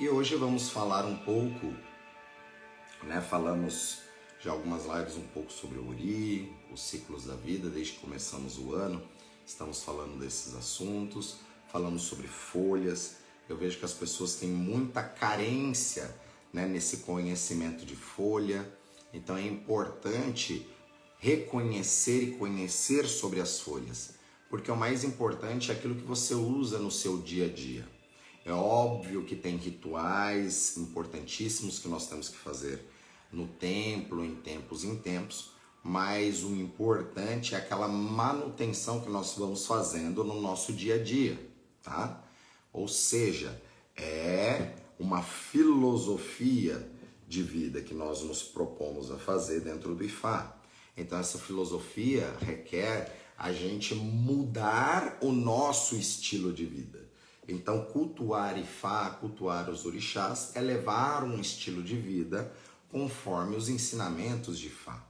E hoje vamos falar um pouco, falamos já algumas lives um pouco sobre o Ori, os ciclos da vida, desde que começamos o ano, estamos falando desses assuntos, falamos sobre folhas. Eu vejo que as pessoas têm muita carência, nesse conhecimento de folha, então é importante reconhecer e conhecer sobre as folhas, porque o mais importante é aquilo que você usa no seu dia a dia. É óbvio que tem rituais importantíssimos que nós temos que fazer no templo, em tempos, mas o importante é aquela manutenção que nós vamos fazendo no nosso dia a dia, tá? Ou seja, é uma filosofia de vida que nós nos propomos a fazer dentro do Ifá. Então essa filosofia requer a gente mudar o nosso estilo de vida. Então cultuar Ifá, cultuar os orixás é levar um estilo de vida conforme os ensinamentos de Ifá.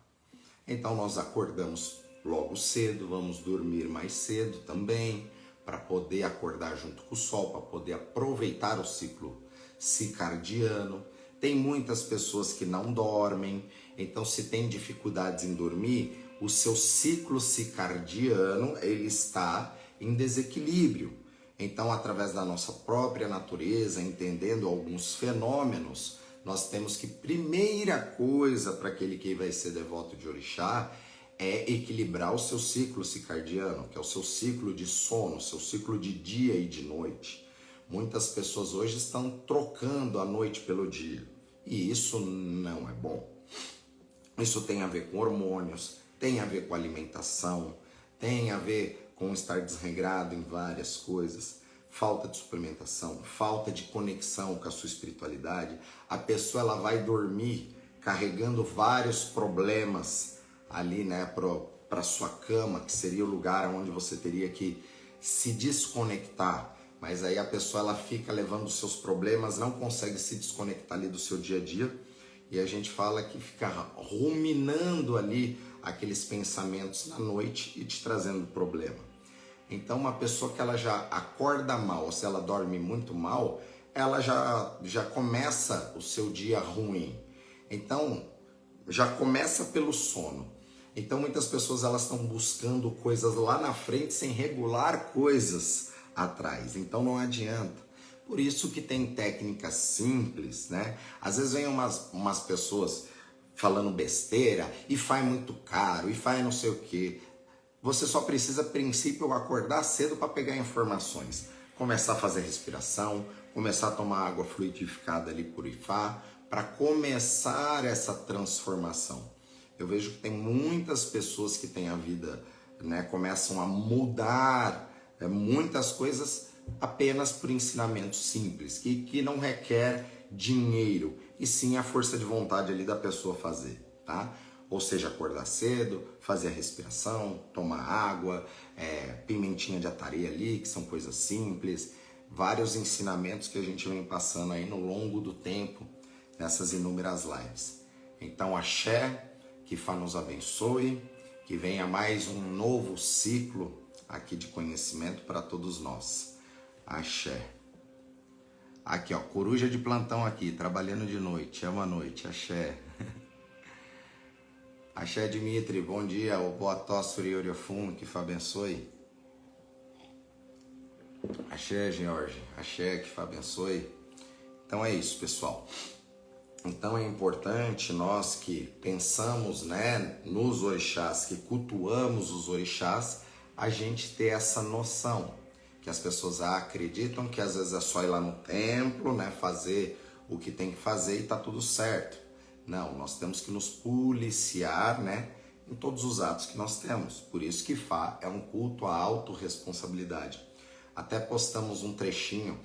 Então nós acordamos logo cedo, vamos dormir mais cedo também, para poder acordar junto com o sol, para poder aproveitar o ciclo circadiano. Tem muitas pessoas que não dormem, então se tem dificuldades em dormir, o seu ciclo circadiano ele está em desequilíbrio. Então, através da nossa própria natureza, entendendo alguns fenômenos, nós temos que, primeira coisa para aquele que vai ser devoto de orixá, é equilibrar o seu ciclo circadiano, que é o seu ciclo de sono, seu ciclo de dia e de noite. Muitas pessoas hoje estão trocando a noite pelo dia, e isso não é bom. Isso tem a ver com hormônios, tem a ver com alimentação, tem a ver com estar desregrado em várias coisas, falta de suplementação, falta de conexão com a sua espiritualidade. A pessoa ela vai dormir carregando vários problemas ali, para sua cama, que seria o lugar onde você teria que se desconectar. Mas aí a pessoa ela fica levando os seus problemas, não consegue se desconectar ali do seu dia a dia. E a gente fala que fica ruminando ali aqueles pensamentos na noite e te trazendo problema. Então uma pessoa que ela já acorda mal, ou se ela dorme muito mal, ela já começa o seu dia ruim. Então já começa pelo sono. Então muitas pessoas elas estão buscando coisas lá na frente sem regular coisas atrás. Então não adianta. Por isso que tem técnicas simples, Às vezes vem umas pessoas falando besteira, e faz muito caro, e faz não sei o quê. Você só precisa, a princípio, acordar cedo para pegar informações. Começar a fazer respiração, começar a tomar água fluidificada ali por Ifá, para começar essa transformação. Eu vejo que tem muitas pessoas que têm a vida, começam a mudar muitas coisas apenas por ensinamentos simples, que não requer dinheiro, e sim a força de vontade ali da pessoa fazer, tá? Ou seja, acordar cedo, fazer a respiração, tomar água, pimentinha de atareia ali, que são coisas simples, vários ensinamentos que a gente vem passando aí no longo do tempo, nessas inúmeras lives. Então, axé, que Ifá nos abençoe, que venha mais um novo ciclo aqui de conhecimento para todos nós. Axé. Aqui, ó, coruja de plantão aqui, trabalhando de noite, ama a noite, axé. Axé Dimitri, bom dia, o boa tosse Oriofum, que Ifá abençoe. Axé George, axé, que Ifá abençoe. Então é isso, pessoal. Então é importante nós que pensamos, nos orixás, que cultuamos os orixás, a gente ter essa noção, que as pessoas acreditam que às vezes é só ir lá no templo, fazer o que tem que fazer e tá tudo certo. Não, nós temos que nos policiar, em todos os atos que nós temos. Por isso que Ifá é um culto à autorresponsabilidade. Até postamos um trechinho,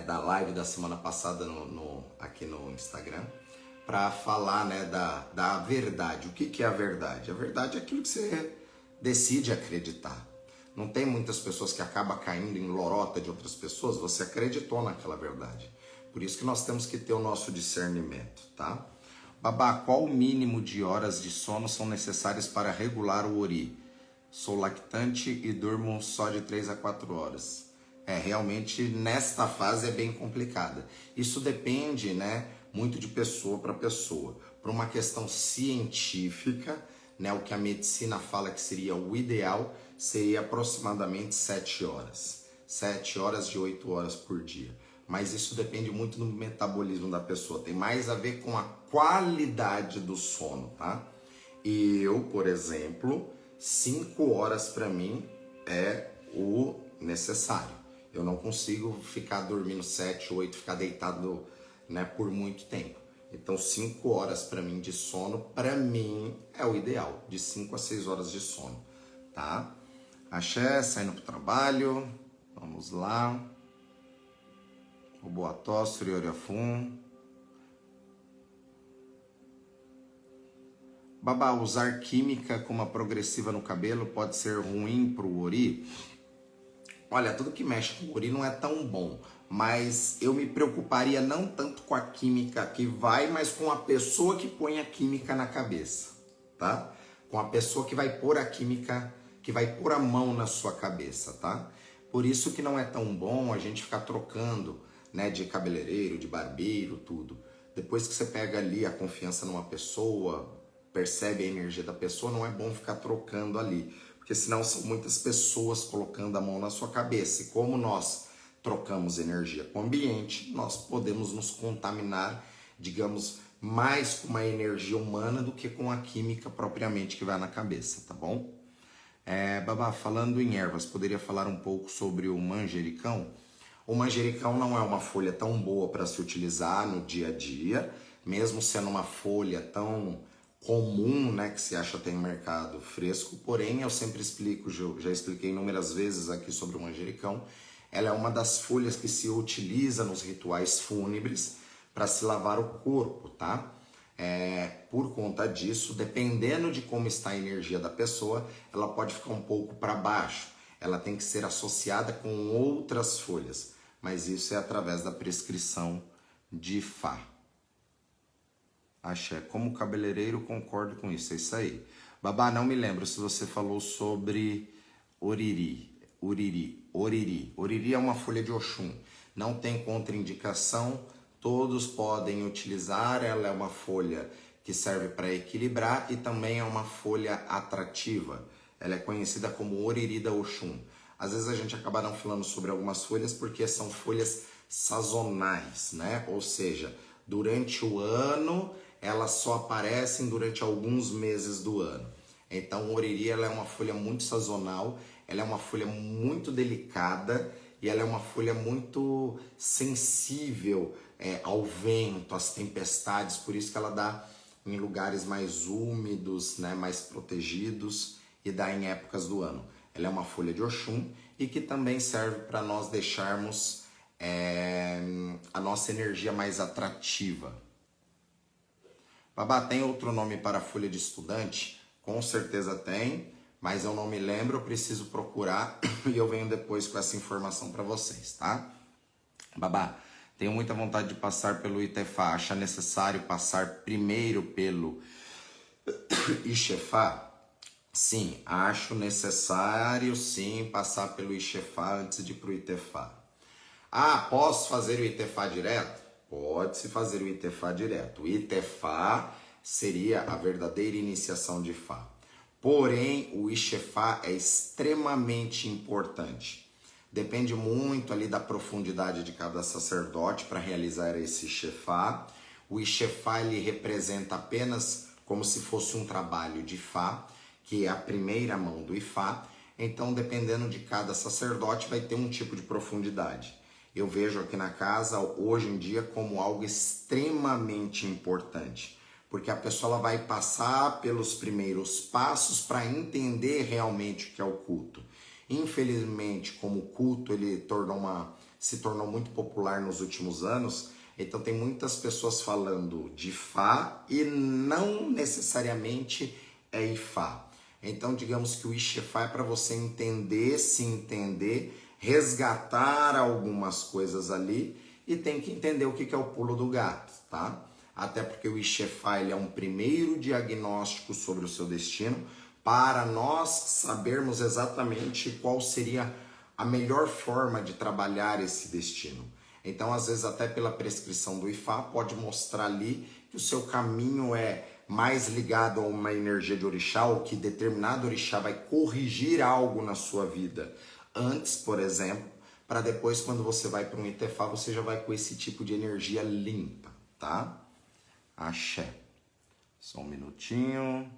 da live da semana passada aqui no Instagram, para falar, da verdade. O que é a verdade? A verdade é aquilo que você decide acreditar. Não tem muitas pessoas que acabam caindo em lorota de outras pessoas, você acreditou naquela verdade. Por isso que nós temos que ter o nosso discernimento, tá? Babá, qual o mínimo de horas de sono são necessárias para regular o Ori? Sou lactante e durmo só de 3 a 4 horas. Realmente nesta fase é bem complicada. Isso depende, né, muito de pessoa para pessoa. Por uma questão científica, né, o que a medicina fala que seria o ideal seria aproximadamente 7 horas. 7 horas de 8 horas por dia. Mas isso depende muito do metabolismo da pessoa. Tem mais a ver com a qualidade do sono, tá? Eu, por exemplo, 5 horas para mim é o necessário. Eu não consigo ficar dormindo 7, 8, ficar deitado, né, por muito tempo. Então 5 horas para mim de sono, para mim é o ideal, de 5 a 6 horas de sono, tá? Axé, saindo pro trabalho, vamos lá. O Boa Tosse, Oriorafum. Babá, usar química como a progressiva no cabelo pode ser ruim pro ori? Olha, tudo que mexe com o ori não é tão bom, mas eu me preocuparia não tanto com a química que vai, mas com a pessoa que põe a química na cabeça, tá? Com a pessoa que vai pôr a química, que vai pôr a mão na sua cabeça, tá? Por isso que não é tão bom a gente ficar trocando, né, de cabeleireiro, de barbeiro, tudo. Depois que você pega ali a confiança numa pessoa, percebe a energia da pessoa, não é bom ficar trocando ali, porque senão são muitas pessoas colocando a mão na sua cabeça. E como nós trocamos energia com o ambiente, nós podemos nos contaminar, digamos, mais com uma energia humana do que com a química propriamente que vai na cabeça, tá bom? Babá, falando em ervas, poderia falar um pouco sobre o manjericão? O manjericão não é uma folha tão boa para se utilizar no dia a dia, mesmo sendo uma folha tão comum, né, que se acha até em mercado fresco, porém eu sempre explico, já expliquei inúmeras vezes aqui sobre o manjericão, ela é uma das folhas que se utiliza nos rituais fúnebres para se lavar o corpo, tá? Por conta disso, dependendo de como está a energia da pessoa, ela pode ficar um pouco para baixo, ela tem que ser associada com outras folhas, mas isso é através da prescrição de Fá. Axé, como cabeleireiro concordo com isso, é isso aí. Babá, não me lembro se você falou sobre oriri. Oriri é uma folha de Oxum, não tem contraindicação, todos podem utilizar, ela é uma folha que serve para equilibrar e também é uma folha atrativa. Ela é conhecida como oriri da Oxum. Às vezes a gente acaba não falando sobre algumas folhas porque são folhas sazonais, né? Ou seja, durante o ano elas só aparecem durante alguns meses do ano. Então, o oriri ela é uma folha muito sazonal, ela é uma folha muito delicada e ela é uma folha muito sensível ao vento, às tempestades, por isso que ela dá em lugares mais úmidos, né, mais protegidos e dá em épocas do ano. Ela é uma folha de Oxum e que também serve para nós deixarmos a nossa energia mais atrativa. Babá, tem outro nome para folha de estudante? Com certeza tem, mas eu não me lembro, eu preciso procurar e eu venho depois com essa informação para vocês, tá? Babá, tenho muita vontade de passar pelo Itefá. Acha necessário passar primeiro pelo Ixefá? Sim, acho necessário sim passar pelo Ixefá antes de ir pro Itefá. Ah, posso fazer o Itefá direto? Pode-se fazer o Itefá direto. O Itefá seria a verdadeira iniciação de Fá. Porém, o Ixefá é extremamente importante. Depende muito ali da profundidade de cada sacerdote para realizar esse Ixefá. O Ixefá ele representa apenas como se fosse um trabalho de Fá, que é a primeira mão do Ifá. Então, dependendo de cada sacerdote, vai ter um tipo de profundidade. Eu vejo aqui na casa, hoje em dia, como algo extremamente importante. Porque a pessoa ela vai passar pelos primeiros passos para entender realmente o que é o culto. Infelizmente, como o culto ele se tornou muito popular nos últimos anos, então tem muitas pessoas falando de Fá e não necessariamente é Ifá. Então, digamos que o Ixefá é para você entender, se entender, resgatar algumas coisas ali e tem que entender o que é o pulo do gato, tá? Até porque o Ixefá ele é um primeiro diagnóstico sobre o seu destino para nós sabermos exatamente qual seria a melhor forma de trabalhar esse destino. Então, às vezes, até pela prescrição do Ifá, pode mostrar ali que o seu caminho é mais ligado a uma energia de orixá, ou que determinado orixá vai corrigir algo na sua vida antes, por exemplo, para depois, quando você vai para um Itefá, você já vai com esse tipo de energia limpa, tá? Axé. Só um minutinho.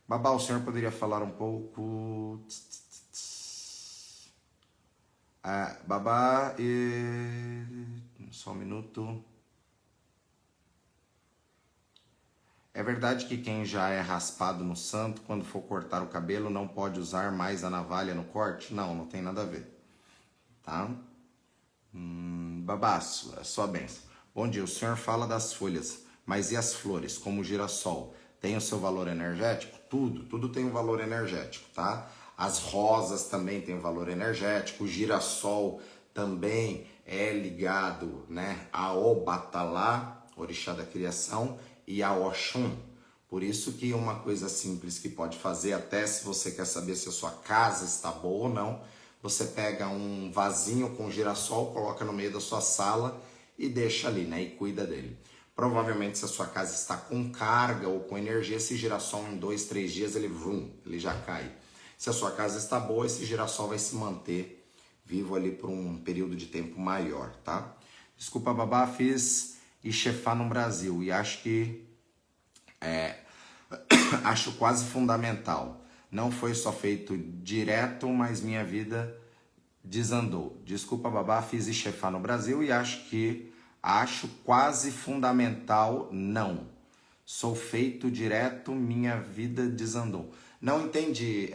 Babá, o senhor poderia falar um pouco... Babá, só um minuto. É verdade que quem já é raspado no santo, quando for cortar o cabelo, não pode usar mais a navalha no corte? Não, não tem nada a ver. Tá? Babá, sua benção. Bom dia, o senhor fala das folhas, mas e as flores, como o girassol? Tem o seu valor energético? Tudo tem um valor energético, tá? As rosas também têm um valor energético, o girassol também é ligado, né, a Obatalá, orixá da criação, e a Oxum. Por isso que uma coisa simples que pode fazer, até se você quer saber se a sua casa está boa ou não, você pega um vasinho com girassol, coloca no meio da sua sala e deixa ali, né, e cuida dele. Provavelmente, se a sua casa está com carga ou com energia, esse girassol em 2, 3 dias ele já cai. Se a sua casa está boa, esse girassol vai se manter vivo ali por um período de tempo maior, tá? Desculpa, babá, fiz Ixefá no Brasil e acho que acho quase fundamental. Não foi só feito direto, mas minha vida desandou. Desculpa, babá, fiz Ixefá no Brasil e acho quase fundamental, não. Sou feito direto, minha vida desandou. Não entendi,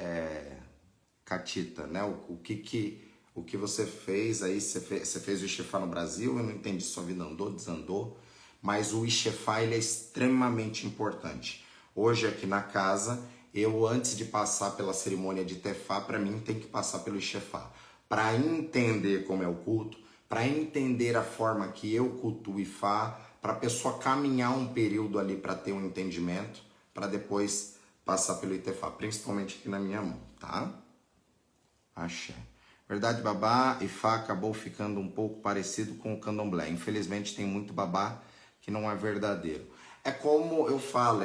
Catita, né? O que você fez aí, você fez o Ixefá no Brasil, eu não entendi se sua vida andou, desandou, mas o Ixefá, ele é extremamente importante. Hoje aqui na casa, eu antes de passar pela cerimônia de Tefá, para mim tem que passar pelo Ixefá. Para entender como é o culto, para entender a forma que eu cultuo Ifá, para a pessoa caminhar um período ali para ter um entendimento, para depois passar pelo Itefá, principalmente aqui na minha mão, tá? Axé. Verdade, babá, Ifá acabou ficando um pouco parecido com o candomblé. Infelizmente tem muito babá que não é verdadeiro. É como eu falo,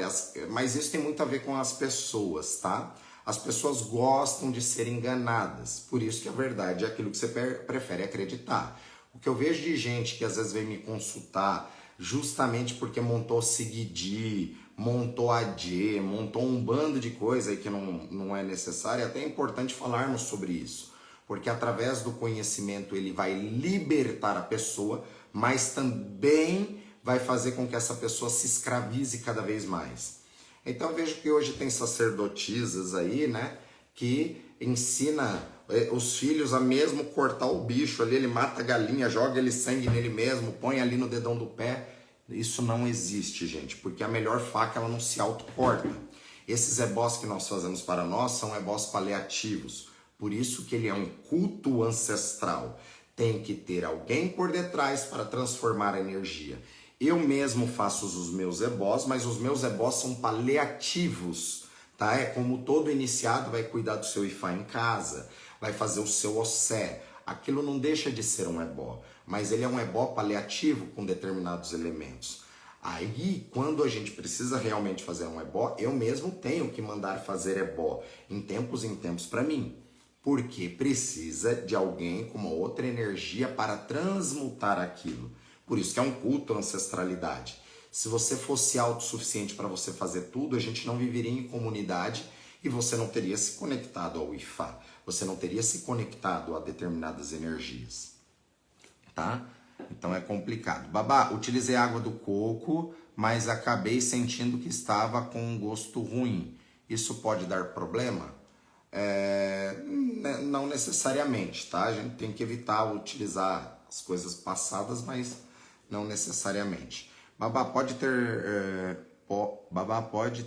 mas isso tem muito a ver com as pessoas, tá? As pessoas gostam de ser enganadas, por isso que a verdade é aquilo que você prefere acreditar. O que eu vejo de gente que às vezes vem me consultar justamente porque montou Sigidi, montou Adê, montou um bando de coisa aí que não é necessário, é até importante falarmos sobre isso, porque através do conhecimento ele vai libertar a pessoa, mas também vai fazer com que essa pessoa se escravize cada vez mais. Então eu vejo que hoje tem sacerdotisas aí, né, que ensina os filhos a mesmo cortar o bicho ali, ele mata a galinha, joga ele sangue nele mesmo, põe ali no dedão do pé. Isso não existe, gente, porque a melhor faca ela não se autocorta. Esses ebós que nós fazemos para nós são ebós paliativos, por isso que ele é um culto ancestral. Tem que ter alguém por detrás para transformar a energia. Eu mesmo faço os meus ebós, mas os meus ebós são paliativos, tá? É como todo iniciado vai cuidar do seu Ifá em casa, vai fazer o seu ossé. Aquilo não deixa de ser um ebó, mas ele é um ebó paliativo com determinados elementos. Aí, quando a gente precisa realmente fazer um ebó, eu mesmo tenho que mandar fazer ebó em tempos para mim. Porque precisa de alguém com uma outra energia para transmutar aquilo. Por isso que é um culto à ancestralidade. Se você fosse autossuficiente para você fazer tudo, a gente não viveria em comunidade e você não teria se conectado ao Ifá. Você não teria se conectado a determinadas energias. Tá? Então é complicado. Babá, utilizei água do coco, mas acabei sentindo que estava com um gosto ruim. Isso pode dar problema? Não necessariamente, tá? A gente tem que evitar utilizar as coisas passadas, mas não necessariamente. Babá, babá pode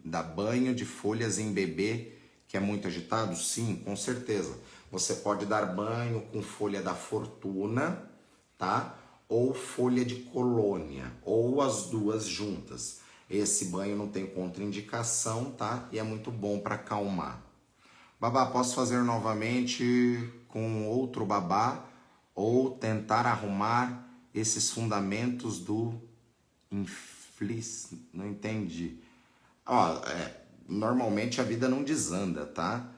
dar banho de folhas em bebê que é muito agitado? Sim, com certeza. Você pode dar banho com folha da fortuna, tá? Ou folha de colônia, ou as duas juntas. Esse banho não tem contraindicação, tá? E é muito bom para acalmar. Babá, posso fazer novamente com outro babá ou tentar arrumar esses fundamentos do infeliz? Não entendi. Ó, normalmente a vida não desanda, tá?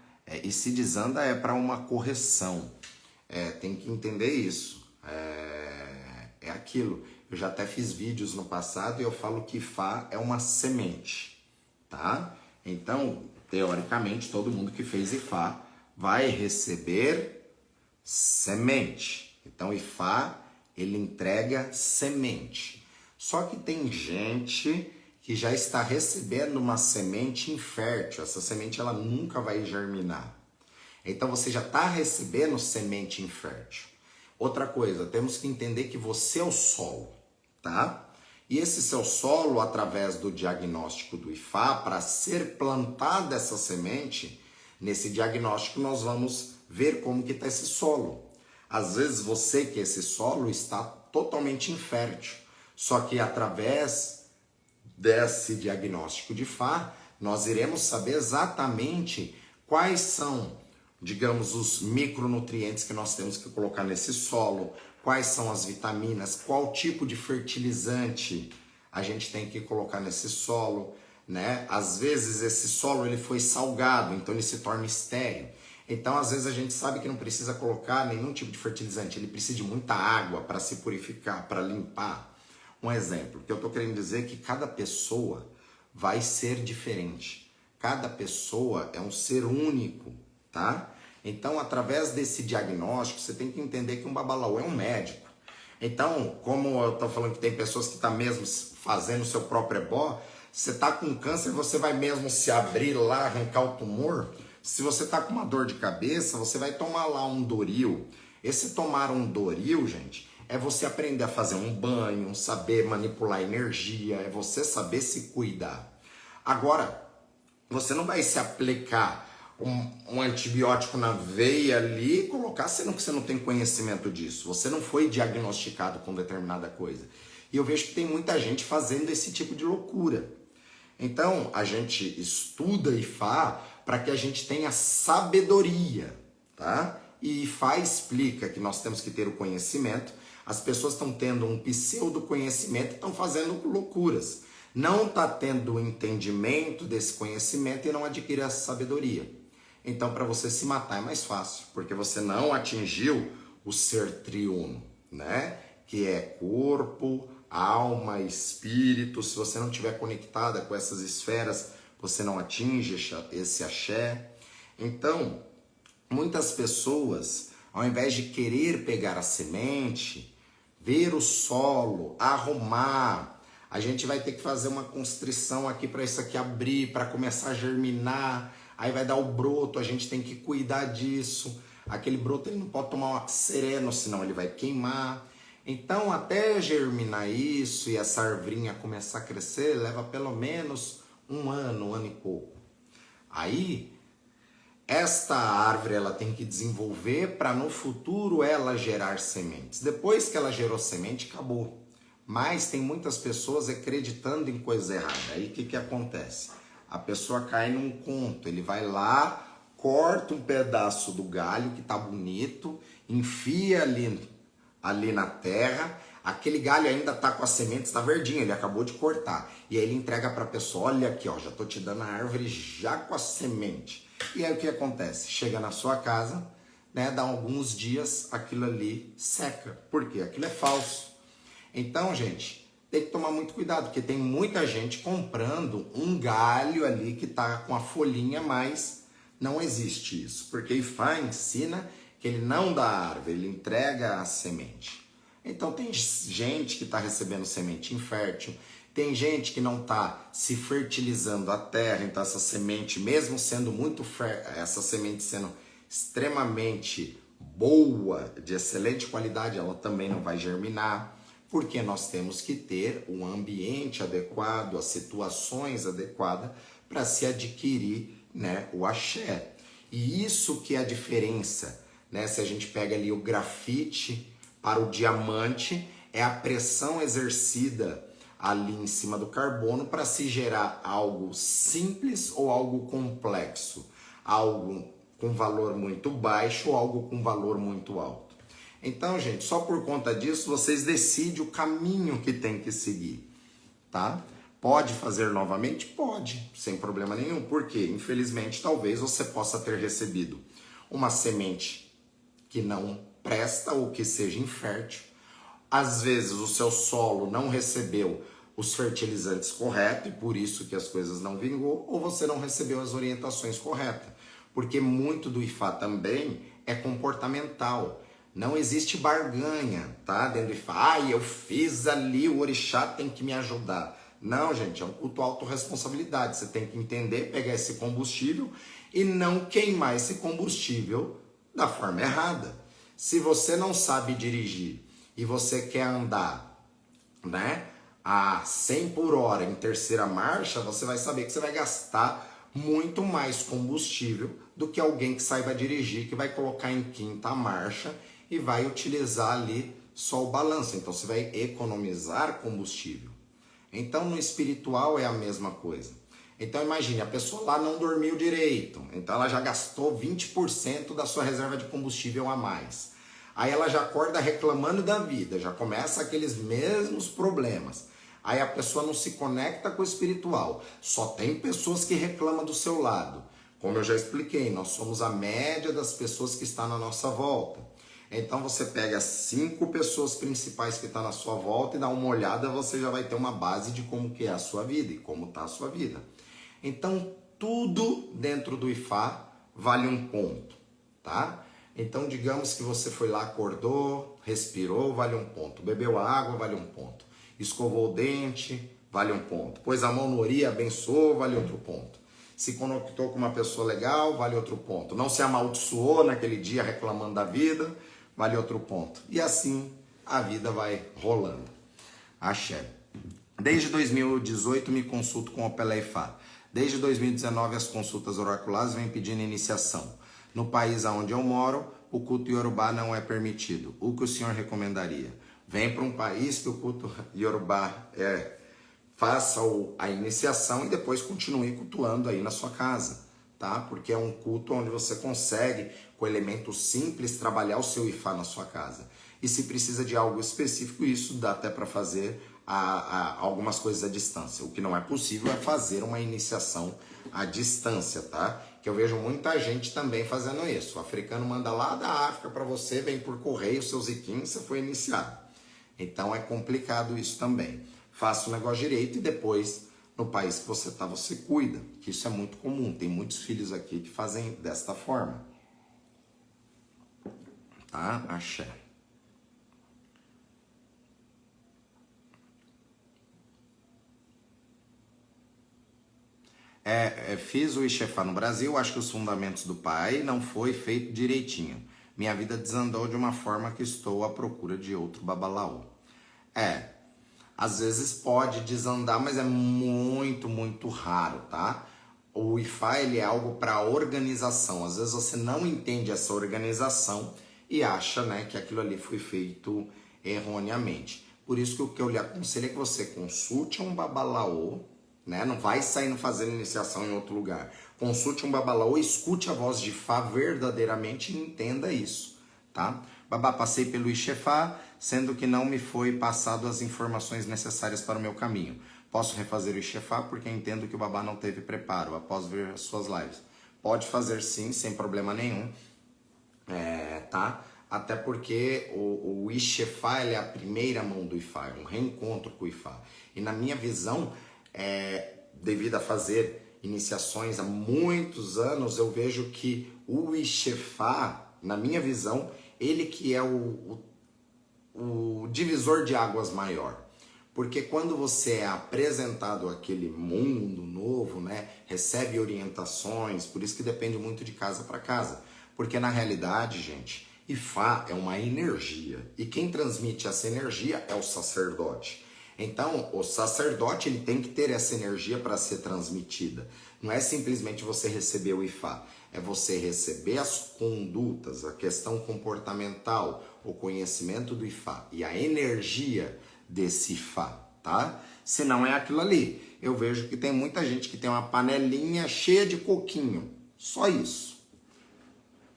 E se desanda é para uma correção. Tem que entender isso. É aquilo. Eu já até fiz vídeos no passado e eu falo que Fá é uma semente, tá? Então, teoricamente, todo mundo que fez Ifá vai receber semente. Então, Ifá, ele entrega semente. Só que tem gente que já está recebendo uma semente infértil. Essa semente ela nunca vai germinar. Então você já está recebendo semente infértil. Outra coisa, temos que entender que você é o solo, tá? E esse seu solo, através do diagnóstico do Ifá, para ser plantada essa semente, nesse diagnóstico nós vamos ver como que está esse solo. Às vezes você que esse solo está totalmente infértil, só que através desse diagnóstico de Fá, nós iremos saber exatamente quais são, digamos, os micronutrientes que nós temos que colocar nesse solo, quais são as vitaminas, qual tipo de fertilizante a gente tem que colocar nesse solo, né? Às vezes esse solo ele foi salgado, então ele se torna estéril. Então, às vezes a gente sabe que não precisa colocar nenhum tipo de fertilizante, ele precisa de muita água para se purificar, para limpar. Um exemplo, que eu estou querendo dizer que cada pessoa vai ser diferente. Cada pessoa é um ser único, tá? Então, através desse diagnóstico, você tem que entender que um babalaô é um médico. Então, como eu estou falando que tem pessoas que estão mesmo fazendo o seu próprio ebó, você está com câncer, você vai mesmo se abrir lá, arrancar o tumor. Se você está com uma dor de cabeça, você vai tomar lá um Doril. Esse tomar um Doril, gente, é você aprender a fazer um banho, saber manipular energia, é você saber se cuidar. Agora, você não vai se aplicar um antibiótico na veia ali e colocar, sendo que você não tem conhecimento disso. Você não foi diagnosticado com determinada coisa. E eu vejo que tem muita gente fazendo esse tipo de loucura. Então, a gente estuda Ifá para que a gente tenha sabedoria, tá? E Ifá explica que nós temos que ter o conhecimento. As pessoas estão tendo um pseudo conhecimento e estão fazendo loucuras. Não está tendo o entendimento desse conhecimento e não adquire essa sabedoria. Então, para você se matar é mais fácil, porque você não atingiu o ser triuno, né? Que é corpo, alma, espírito. Se você não estiver conectada com essas esferas, você não atinge esse axé. Então, muitas pessoas, ao invés de querer pegar a semente, ver o solo, arrumar, a gente vai ter que fazer uma constrição aqui para isso aqui abrir, para começar a germinar, aí vai dar o broto, a gente tem que cuidar disso. Aquele broto ele não pode tomar sereno, senão ele vai queimar. Então, até germinar isso e essa arvrinha começar a crescer, leva pelo menos um ano e pouco. Aí, esta árvore ela tem que desenvolver para no futuro ela gerar sementes. Depois que ela gerou semente, acabou. Mas tem muitas pessoas acreditando em coisa errada. Aí o que acontece? A pessoa cai num conto. Ele vai lá, corta um pedaço do galho que tá bonito, enfia ali na terra. Aquele galho ainda tá com as sementes, tá verdinho, ele acabou de cortar. E aí ele entrega para a pessoa, olha aqui, ó, já tô te dando a árvore já com a semente. E aí o que acontece? Chega na sua casa, né, dá alguns dias, aquilo ali seca. Por quê? Aquilo é falso. Então, gente, tem que tomar muito cuidado, porque tem muita gente comprando um galho ali que tá com a folhinha, mas não existe isso. Porque Ifá ensina que ele não dá a árvore, ele entrega a semente. Então tem gente que está recebendo semente infértil, tem gente que não está se fertilizando a terra, então essa semente, mesmo sendo muito essa semente sendo extremamente boa, de excelente qualidade, ela também não vai germinar, porque nós temos que ter um ambiente adequado, as situações adequadas para se adquirir, né, o axé. E isso que é a diferença, né? Se a gente pega ali o grafite para o diamante, é a pressão exercida ali em cima do carbono para se gerar algo simples ou algo complexo, algo com valor muito baixo ou algo com valor muito alto. Então, gente, só por conta disso, vocês decidem o caminho que tem que seguir, tá? Pode fazer novamente? Pode, sem problema nenhum. Porque, infelizmente, talvez você possa ter recebido uma semente que não presta ou que seja infértil. Às vezes o seu solo não recebeu os fertilizantes corretos e por isso que as coisas não vingou, ou você não recebeu as orientações corretas. Porque muito do IFA também é comportamental. Não existe barganha, tá? Dentro do IFA, eu fiz ali, o orixá tem que me ajudar. Não, gente, é um culto autorresponsabilidade. Você tem que entender, pegar esse combustível e não queimar esse combustível da forma errada. Se você não sabe dirigir e você quer andar, né, a 100 por hora em terceira marcha, você vai saber que você vai gastar muito mais combustível do que alguém que saiba dirigir, que vai colocar em quinta marcha e vai utilizar ali só o balanço. Então você vai economizar combustível. Então no espiritual é a mesma coisa. Então imagine, a pessoa lá não dormiu direito, então ela já gastou 20% da sua reserva de combustível a mais. Aí ela já acorda reclamando da vida, já começa aqueles mesmos problemas. Aí a pessoa não se conecta com o espiritual. Só tem pessoas que reclamam do seu lado. Como eu já expliquei, nós somos a média das pessoas que estão na nossa volta. Então você pega 5 pessoas principais que estão na sua volta e dá uma olhada, você já vai ter uma base de como que é a sua vida e como está a sua vida. Então tudo dentro do IFA vale um ponto, tá? Então digamos que você foi lá, acordou, respirou, vale um ponto. Bebeu água, vale um ponto. Escovou o dente, vale um ponto. Pôs a mão no ori, abençoou, vale outro ponto. Se conectou com uma pessoa legal, vale outro ponto. Não se amaldiçoou naquele dia reclamando da vida, vale outro ponto. E assim a vida vai rolando. Axé. Desde 2018 me consulto com o Pelé Ifá. Desde 2019 as consultas oraculares vêm pedindo iniciação. No país onde eu moro, o culto Yorubá não é permitido. O que o senhor recomendaria? Vem para um país que o culto Yorubá faça a iniciação e depois continue cultuando aí na sua casa, tá? Porque é um culto onde você consegue, com elementos simples, trabalhar o seu Ifá na sua casa. E se precisa de algo específico, isso dá até para fazer algumas coisas à distância. O que não é possível é fazer uma iniciação à distância, tá? Que eu vejo muita gente também fazendo isso. O africano manda lá da África para você, vem por correio, seus ziquinhos, você foi iniciado. Então é complicado isso também. Faça o negócio direito e depois, no país que você está, você cuida. Que isso é muito comum. Tem muitos filhos aqui que fazem desta forma. Tá? Axé. Fiz o Ixefá no Brasil, acho que os fundamentos do pai não foi feito direitinho. Minha vida desandou de uma forma que estou à procura de outro babalaú. Às vezes pode desandar, mas é muito, muito raro, tá? O Ifá, ele é algo para organização. Às vezes você não entende essa organização e acha, né, que aquilo ali foi feito erroneamente. Por isso que o que eu lhe aconselho é que você consulte um babalaô, né? Não vai saindo fazendo iniciação em outro lugar. Consulte um babalaô, escute a voz de Fá verdadeiramente e entenda isso, tá? Babá, passei pelo Ixefá, sendo que não me foi passado as informações necessárias para o meu caminho. Posso refazer o Ixefá porque entendo que o babá não teve preparo após ver as suas lives. Pode fazer sim, sem problema nenhum, tá? Até porque o Ixefá é a primeira mão do Ifá, é um reencontro com o Ifá. E na minha visão, devido a fazer iniciações há muitos anos, eu vejo que o Ixefá, na minha visão, ele que é o divisor de águas maior. Porque quando você é apresentado àquele mundo novo, né, recebe orientações, por isso que depende muito de casa para casa. Porque na realidade, gente, Ifá é uma energia. E quem transmite essa energia é o sacerdote. Então, o sacerdote ele tem que ter essa energia para ser transmitida. Não é simplesmente você receber o Ifá. É você receber as condutas, a questão comportamental, o conhecimento do Ifá e a energia desse Ifá, tá? Se não é aquilo ali. Eu vejo que tem muita gente que tem uma panelinha cheia de coquinho. Só isso.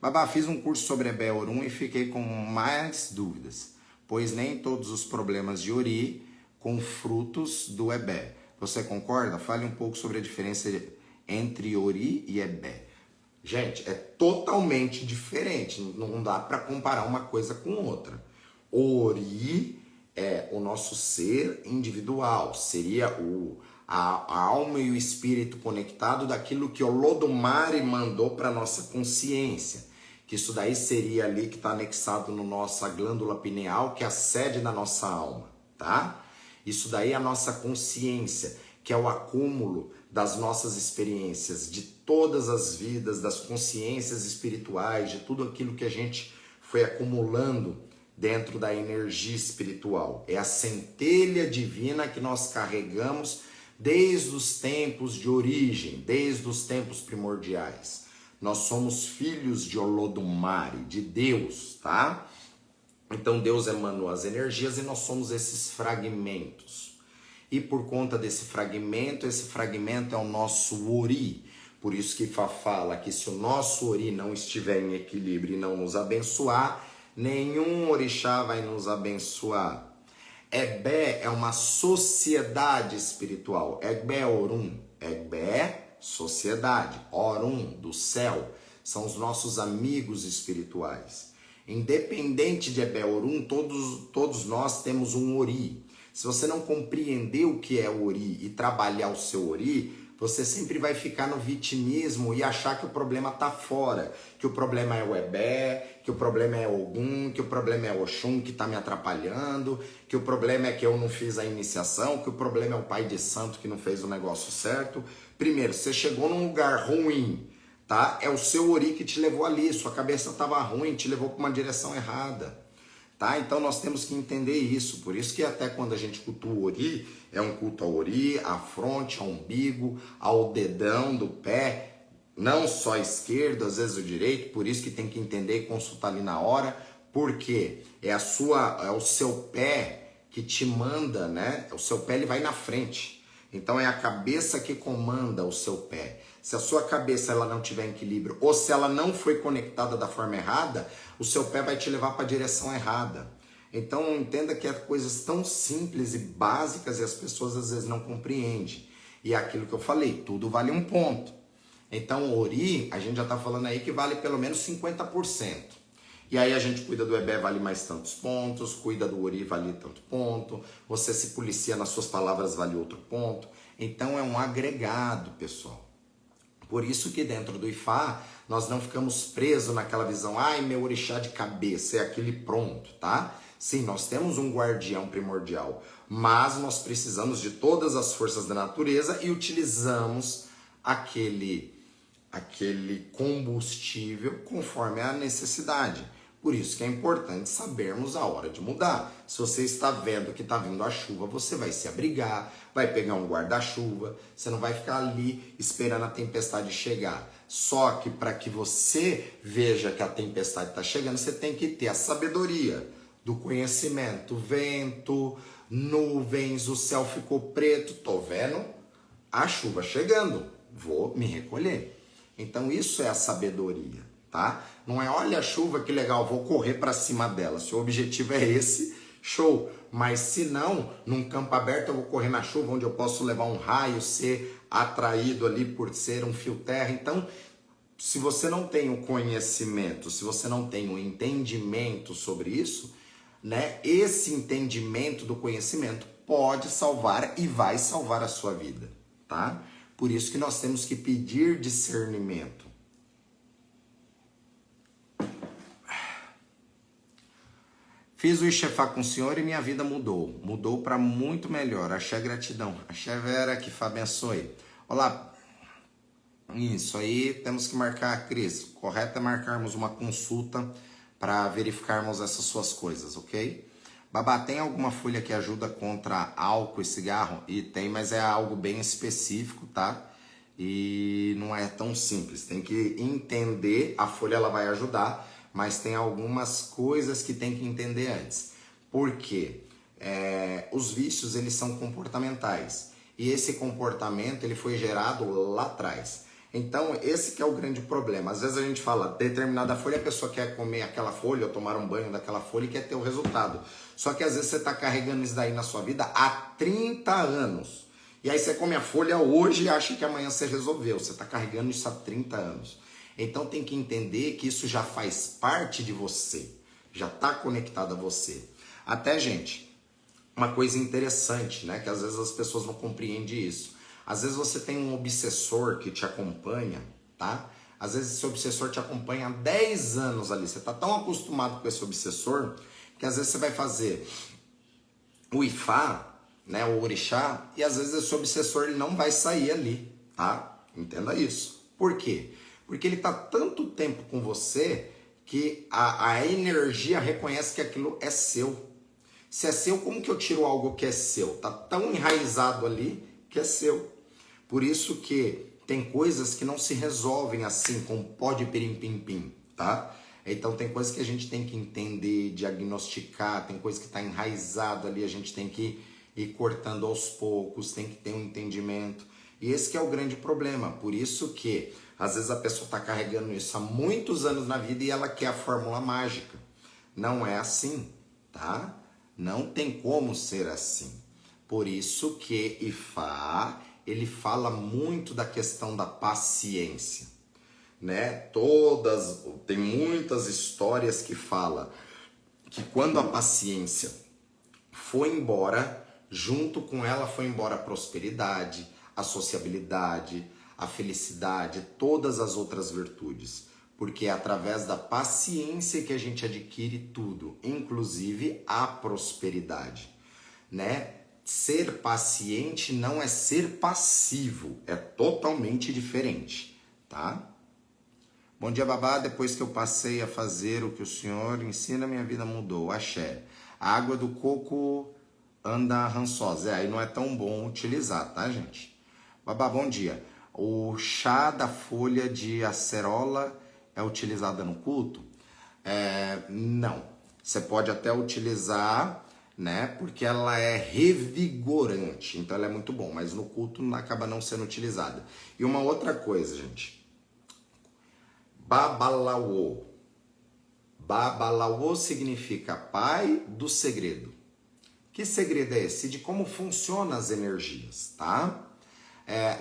Babá, fiz um curso sobre Ebé Orum e fiquei com mais dúvidas, pois nem todos os problemas de Ori com frutos do Ebé. Você concorda? Fale um pouco sobre a diferença entre Ori e Ebé. Gente, é totalmente diferente, não dá para comparar uma coisa com outra. Ori é o nosso ser individual, seria a alma e o espírito conectado daquilo que Olodumare mandou para nossa consciência. Que isso daí seria ali que está anexado no nossa glândula pineal, que é a sede da nossa alma, tá? Isso daí é a nossa consciência, que é o acúmulo das nossas experiências, de todas as vidas, das consciências espirituais, de tudo aquilo que a gente foi acumulando dentro da energia espiritual. É a centelha divina que nós carregamos desde os tempos de origem, desde os tempos primordiais. Nós somos filhos de Olodumare, de Deus, tá? Então Deus emanou as energias e nós somos esses fragmentos. E por conta desse fragmento, esse fragmento é o nosso Ori. Por isso que Fá fala que se o nosso Ori não estiver em equilíbrio e não nos abençoar, nenhum orixá vai nos abençoar. Ebé é uma sociedade espiritual. Ebé Orum. Ebé, sociedade. Orum, do céu. São os nossos amigos espirituais. Independente de Ebé Orum, todos nós temos um Ori. Se você não compreender o que é Ori e trabalhar o seu Ori, você sempre vai ficar no vitimismo e achar que o problema está fora, que o problema é o Ebé, que o problema é Ogum, que o problema é Oxum que está me atrapalhando, que o problema é que eu não fiz a iniciação, que o problema é o pai de santo que não fez o negócio certo. Primeiro, você chegou num lugar ruim, tá? É o seu Ori que te levou ali, sua cabeça estava ruim, te levou para uma direção errada. Tá? Então nós temos que entender isso, por isso que até quando a gente cultua o Ori, é um culto ao Ori, à fronte, ao umbigo, ao dedão do pé, não só esquerdo, às vezes o direito, por isso que tem que entender e consultar ali na hora, porque é o seu pé que te manda, né? O seu pé ele vai na frente, então é a cabeça que comanda o seu pé. Se a sua cabeça ela não tiver em equilíbrio ou se ela não foi conectada da forma errada, o seu pé vai te levar para a direção errada. Então entenda que é coisas tão simples e básicas e as pessoas às vezes não compreendem. E é aquilo que eu falei, tudo vale um ponto. Então o Ori, a gente já está falando aí que vale pelo menos 50%. E aí a gente cuida do Ebé, vale mais tantos pontos, cuida do Ori, vale tanto ponto, você se policia nas suas palavras, vale outro ponto. Então é um agregado, pessoal. Por isso que dentro do Ifá, nós não ficamos presos naquela visão, ai, meu orixá de cabeça, é aquele pronto, tá? Sim, nós temos um guardião primordial, mas nós precisamos de todas as forças da natureza e utilizamos aquele combustível conforme a necessidade. Por isso que é importante sabermos a hora de mudar. Se você está vendo que está vindo a chuva, você vai se abrigar, vai pegar um guarda-chuva, você não vai ficar ali esperando a tempestade chegar. Só que para que você veja que a tempestade está chegando, você tem que ter a sabedoria do conhecimento. Vento, nuvens, o céu ficou preto, tô vendo a chuva chegando, vou me recolher. Então isso é a sabedoria, tá? Não é, olha a chuva, que legal, vou correr para cima dela. Se o objetivo é esse, show. Mas se não, num campo aberto eu vou correr na chuva, onde eu posso levar um raio, ser atraído ali por ser um fio terra. Então, se você não tem o conhecimento, se você não tem o entendimento sobre isso, né? Esse entendimento do conhecimento pode salvar e vai salvar a sua vida, tá? Por isso que nós temos que pedir discernimento. Fiz o Ixefá com o senhor e minha vida mudou. Mudou para muito melhor. Axé gratidão. Axé Vera, que Fá abençoe. Olá. Isso aí, temos que marcar, Cris. Correto é marcarmos uma consulta para verificarmos essas suas coisas, ok? Babá, tem alguma folha que ajuda contra álcool e cigarro? E tem, mas é algo bem específico, tá? E não é tão simples. Tem que entender, a folha ela vai ajudar, mas tem algumas coisas que tem que entender antes. Por quê? Os vícios, eles são comportamentais. E esse comportamento, ele foi gerado lá atrás. Então, esse que é o grande problema. Às vezes a gente fala, determinada folha, a pessoa quer comer aquela folha ou tomar um banho daquela folha e quer ter o resultado. Só que às vezes você está carregando isso daí na sua vida há 30 anos. E aí você come a folha hoje e acha que amanhã você resolveu. Você está carregando isso há 30 anos. Então tem que entender que isso já faz parte de você. Já está conectado a você. Até, gente, uma coisa interessante, né? Que às vezes as pessoas não compreendem isso. Às vezes você tem um obsessor que te acompanha, tá? Às vezes esse obsessor te acompanha há 10 anos ali. Você está tão acostumado com esse obsessor que às vezes você vai fazer o Ifá, né, o orixá, e às vezes esse obsessor ele não vai sair ali, tá? Entenda isso. Por quê? Porque ele está tanto tempo com você que a energia reconhece que aquilo é seu. Se é seu, como que eu tiro algo que é seu? Tá tão enraizado ali que é seu. Por isso que tem coisas que não se resolvem assim, com pó de pirim-pim-pim, tá? Então tem coisas que a gente tem que entender, diagnosticar, tem coisa que está enraizado ali, a gente tem que ir cortando aos poucos, tem que ter um entendimento. E esse que é o grande problema. Por isso que às vezes a pessoa está carregando isso há muitos anos na vida e ela quer a fórmula mágica. Não é assim, tá? Não tem como ser assim. Por isso que Ifá, ele fala muito da questão da paciência, né? Tem muitas histórias que falam que quando a paciência foi embora, junto com ela foi embora a prosperidade, a sociabilidade, a felicidade, todas as outras virtudes. Porque é através da paciência que a gente adquire tudo, inclusive a prosperidade, né? Ser paciente não é ser passivo, é totalmente diferente, tá? Bom dia, babá. Depois que eu passei a fazer o que o senhor ensina, minha vida mudou. Axé. A água do coco anda rançosa. Aí não é tão bom utilizar, tá, gente? Babá, bom dia. O chá da folha de acerola é utilizada no culto? Não. Você pode até utilizar, né? Porque ela é revigorante. Então ela é muito bom. Mas no culto acaba não sendo utilizada. E uma outra coisa, gente. Babalaô. Babalaô significa pai do segredo. Que segredo é esse? De como funcionam as energias, tá?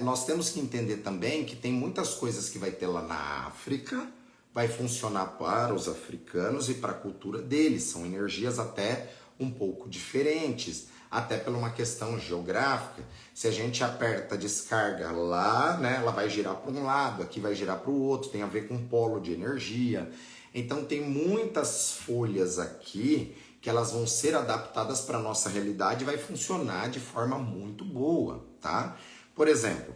Nós temos que entender também que tem muitas coisas que vai ter lá na África, vai funcionar para os africanos e para a cultura deles. São energias até um pouco diferentes, até por uma questão geográfica. Se a gente aperta a descarga lá, né, ela vai girar para um lado, aqui vai girar para o outro, tem a ver com polo de energia. Então tem muitas folhas aqui que elas vão ser adaptadas para a nossa realidade e vai funcionar de forma muito boa, tá? Por exemplo,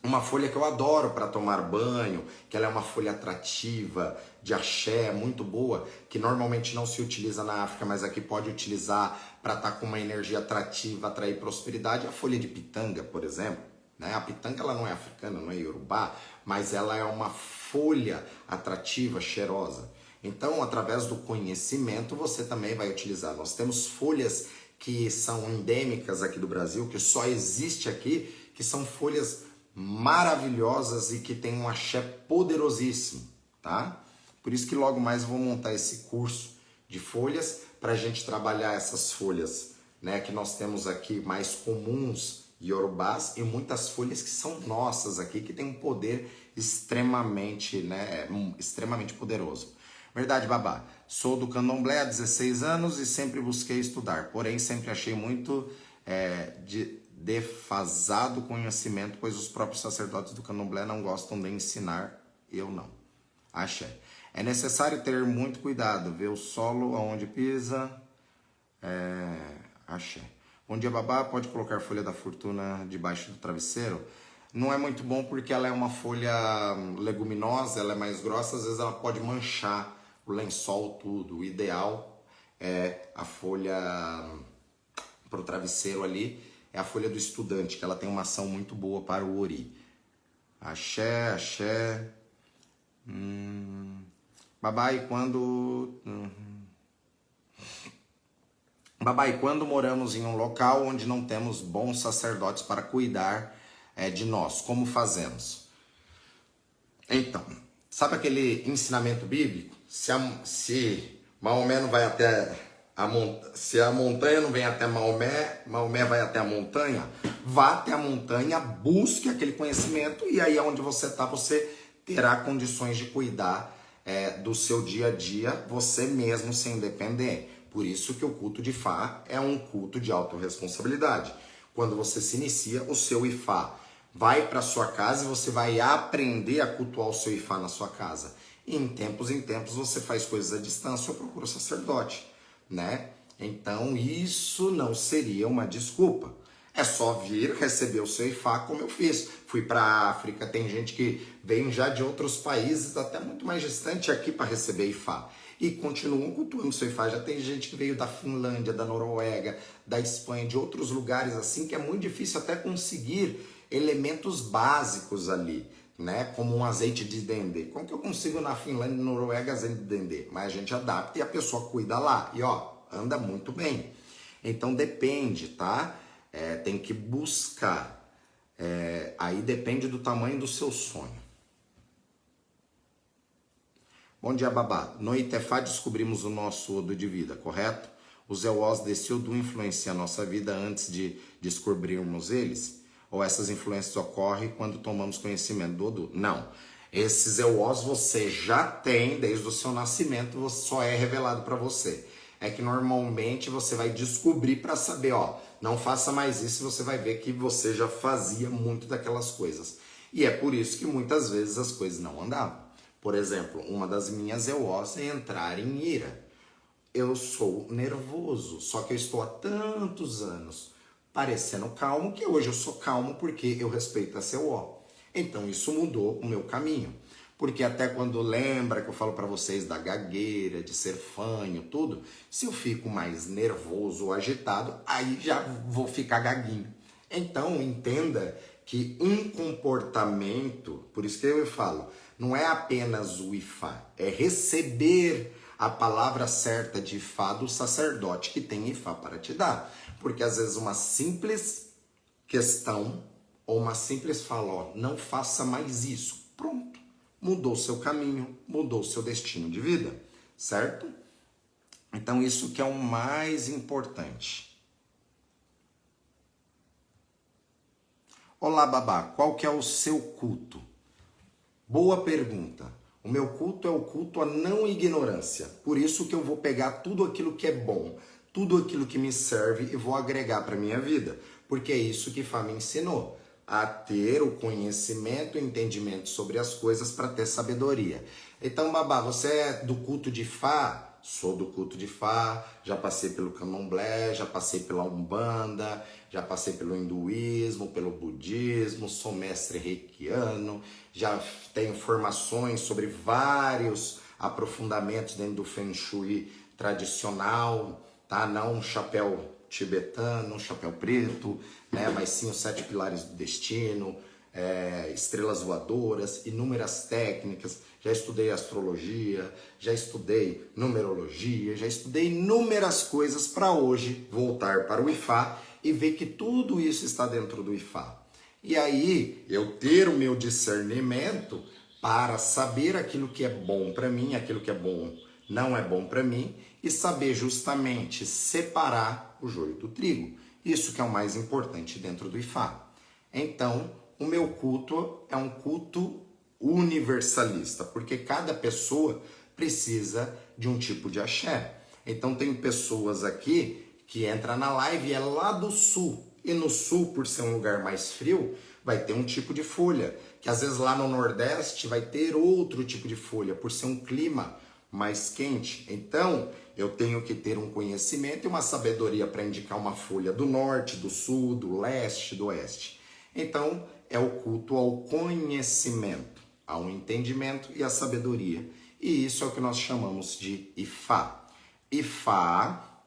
uma folha que eu adoro para tomar banho, que ela é uma folha atrativa, de axé, muito boa, que normalmente não se utiliza na África, mas aqui pode utilizar para estar com uma energia atrativa, atrair prosperidade, a folha de pitanga, por exemplo. Né? A pitanga ela não é africana, não é iorubá, mas ela é uma folha atrativa, cheirosa. Então, através do conhecimento, você também vai utilizar. Nós temos folhas que são endêmicas aqui do Brasil, que só existe aqui, que são folhas maravilhosas e que tem um axé poderosíssimo, tá? Por isso que logo mais eu vou montar esse curso de folhas para a gente trabalhar essas folhas, né, que nós temos aqui mais comuns, iorubás, e muitas folhas que são nossas aqui, que tem um poder extremamente, né, extremamente poderoso. Verdade, babá. Sou do candomblé há 16 anos e sempre busquei estudar, porém sempre achei muito defasado conhecimento, pois os próprios sacerdotes do candomblé não gostam de ensinar, eu não. Axé. É necessário ter muito cuidado, ver o solo aonde pisa. Axé. Bom dia, babá. Pode colocar folha da fortuna debaixo do travesseiro? Não é muito bom porque ela é uma folha leguminosa, ela é mais grossa, às vezes ela pode manchar o lençol, tudo. O ideal é a folha para o travesseiro ali, é a folha do estudante, que ela tem uma ação muito boa para o ori. Axé, axé. Babá, e quando... Babá, e quando moramos em um local onde não temos bons sacerdotes para cuidar de nós, como fazemos? Então, sabe aquele ensinamento bíblico? Se Maomé não vai até se a montanha não vem até Maomé, Maomé vai até a montanha, vá até a montanha, busque aquele conhecimento e aí onde você está, você terá condições de cuidar do seu dia a dia, você mesmo sem depender. Por isso que o culto de Ifá é um culto de autorresponsabilidade. Quando você se inicia, o seu Ifá vai para sua casa e você vai aprender a cultuar o seu Ifá na sua casa. E em tempos você faz coisas à distância ou procura o sacerdote, né? Então isso não seria uma desculpa. É só vir receber o seu Ifá como eu fiz. Fui para a África, tem gente que vem já de outros países, até muito mais distante aqui para receber Ifá. E continuam cultuando o seu Ifá. Já tem gente que veio da Finlândia, da Noruega, da Espanha, de outros lugares assim, que é muito difícil até conseguir elementos básicos ali, né? Como um azeite de dendê. Como que eu consigo na Finlândia e Noruega azeite de dendê? Mas a gente adapta e a pessoa cuida lá. E ó, anda muito bem. Então depende, tá? Tem que buscar. Aí depende do tamanho do seu sonho. Bom dia, babá. No Itefá descobrimos o nosso Odo de vida, correto? Os Eós desse Odu influenciam a nossa vida antes de descobrirmos eles? Ou essas influências ocorrem quando tomamos conhecimento do Odu? Não. Esses Eós você já tem desde o seu nascimento, só é revelado para você. É que normalmente você vai descobrir para saber, ó, não faça mais isso, você vai ver que você já fazia muito daquelas coisas. E é por isso que muitas vezes as coisas não andavam. Por exemplo, uma das minhas Eós é entrar em ira. Eu sou nervoso, só que eu estou há tantos anos parecendo calmo que hoje eu sou calmo porque eu respeito a Eó. Então isso mudou o meu caminho. Porque até quando lembra que eu falo para vocês da gagueira, de ser fanho, tudo, se eu fico mais nervoso ou agitado, aí já vou ficar gaguinho. Então entenda que um comportamento, por isso que eu falo, não é apenas o Ifá, é receber a palavra certa de Ifá do sacerdote que tem Ifá para te dar. Porque às vezes uma simples questão ou uma simples fala, ó, não faça mais isso. Pronto, mudou seu caminho, mudou seu destino de vida, certo? Então isso que é o mais importante. Olá, babá, qual que é o seu culto? Boa pergunta. O meu culto é o culto à não ignorância. Por isso que eu vou pegar tudo aquilo que é bom, tudo aquilo que me serve e vou agregar para a minha vida. Porque é isso que Fá me ensinou. A ter o conhecimento e entendimento sobre as coisas para ter sabedoria. Então, babá, você é do culto de Fá? Sou do culto de Fá, já passei pelo candomblé, já passei pela Umbanda, já passei pelo hinduísmo, pelo budismo, sou mestre reikiano, já tenho formações sobre vários aprofundamentos dentro do Feng Shui tradicional, tá? Não um chapéu tibetano, um chapéu preto, né? Mas sim os 7 pilares do destino, estrelas voadoras, inúmeras técnicas. Já estudei astrologia, já estudei numerologia, já estudei inúmeras coisas para hoje voltar para o Ifá e ver que tudo isso está dentro do Ifá. E aí eu ter o meu discernimento para saber aquilo que é bom para mim, aquilo que é bom não é bom para mim e saber justamente separar o joio do trigo. Isso que é o mais importante dentro do Ifá. Então, o meu culto é um culto universalista, porque cada pessoa precisa de um tipo de axé. Então tem pessoas aqui que entram na live e é lá do sul. E no sul, por ser um lugar mais frio, vai ter um tipo de folha. Que às vezes lá no Nordeste vai ter outro tipo de folha, por ser um clima mais quente. Então, eu tenho que ter um conhecimento e uma sabedoria para indicar uma folha do norte, do sul, do leste, do oeste. Então, é o culto ao conhecimento, ao entendimento e à sabedoria. E isso é o que nós chamamos de Ifá. Ifá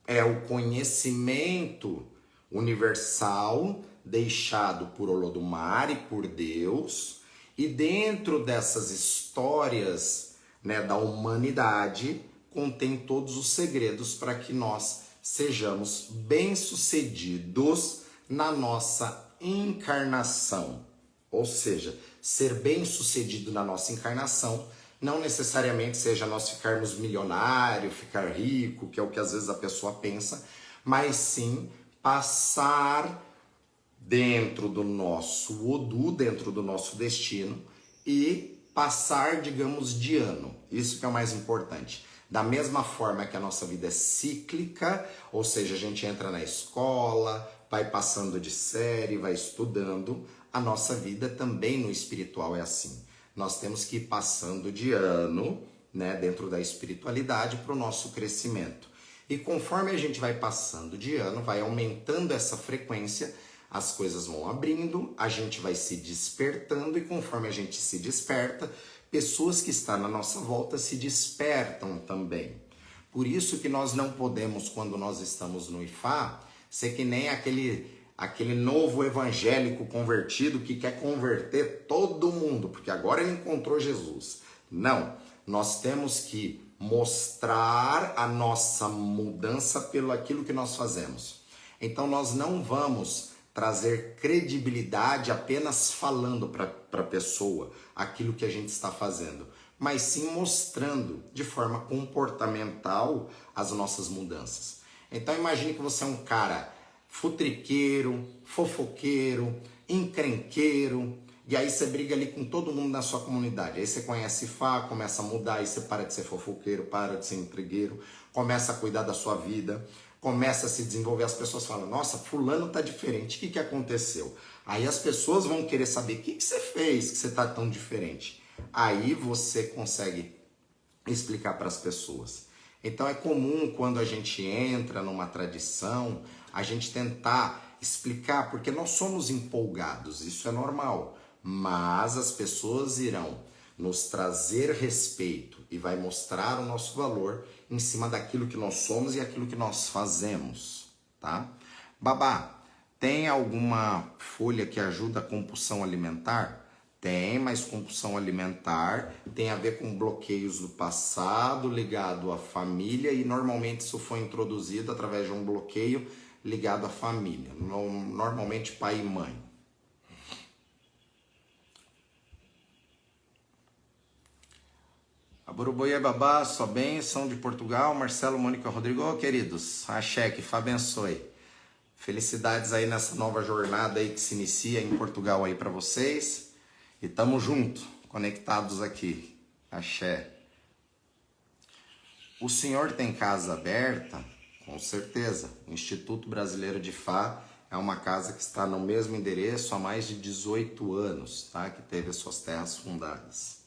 é o conhecimento universal deixado por Olodumare, por Deus, e dentro dessas histórias, né, da humanidade, contém todos os segredos para que nós sejamos bem-sucedidos na nossa encarnação. Ou seja, ser bem-sucedido na nossa encarnação não necessariamente seja nós ficarmos milionário, ficar rico, que é o que às vezes a pessoa pensa, mas sim passar dentro do nosso Odu, dentro do nosso destino e passar, digamos, de ano. Isso que é o mais importante. Da mesma forma que a nossa vida é cíclica, ou seja, a gente entra na escola, vai passando de série, vai estudando, a nossa vida também no espiritual é assim. Nós temos que ir passando de ano, né, dentro da espiritualidade para o nosso crescimento. E conforme a gente vai passando de ano, vai aumentando essa frequência, as coisas vão abrindo, a gente vai se despertando e conforme a gente se desperta, pessoas que estão na nossa volta se despertam também. Por isso que nós não podemos, quando nós estamos no Ifá, ser que nem aquele novo evangélico convertido que quer converter todo mundo, porque agora ele encontrou Jesus. Não, nós temos que mostrar a nossa mudança pelo aquilo que nós fazemos. Então nós não vamos trazer credibilidade apenas falando para a pessoa aquilo que a gente está fazendo, mas sim mostrando de forma comportamental as nossas mudanças. Então imagine que você é um cara futriqueiro, fofoqueiro, encrenqueiro, e aí você briga ali com todo mundo na sua comunidade. Aí você conhece Ifá, começa a mudar, aí você para de ser fofoqueiro, para de ser intrigueiro, começa a cuidar da sua vida, começa a se desenvolver. As pessoas falam, nossa, fulano tá diferente, o que aconteceu? Aí as pessoas vão querer saber, o que você fez que você tá tão diferente? Aí você consegue explicar para as pessoas. Então é comum quando a gente entra numa tradição, a gente tentar explicar, porque nós somos empolgados, isso é normal, mas as pessoas irão nos trazer respeito e vai mostrar o nosso valor em cima daquilo que nós somos e aquilo que nós fazemos, tá? Babá, tem alguma folha que ajuda a compulsão alimentar? Tem, mas compulsão alimentar tem a ver com bloqueios do passado ligado à família e normalmente isso foi introduzido através de um bloqueio ligado à família, normalmente pai e mãe. Aburuboia Babá, sua bênção de Portugal, Marcelo, Mônica, Rodrigo, oh, queridos, axé, que Fá abençoe. Felicidades aí nessa nova jornada aí que se inicia em Portugal aí para vocês. E tamo junto, conectados aqui. Axé. O senhor tem casa aberta? Com certeza. O Instituto Brasileiro de Fá é uma casa que está no mesmo endereço há mais de 18 anos, tá? Que teve as suas terras fundadas.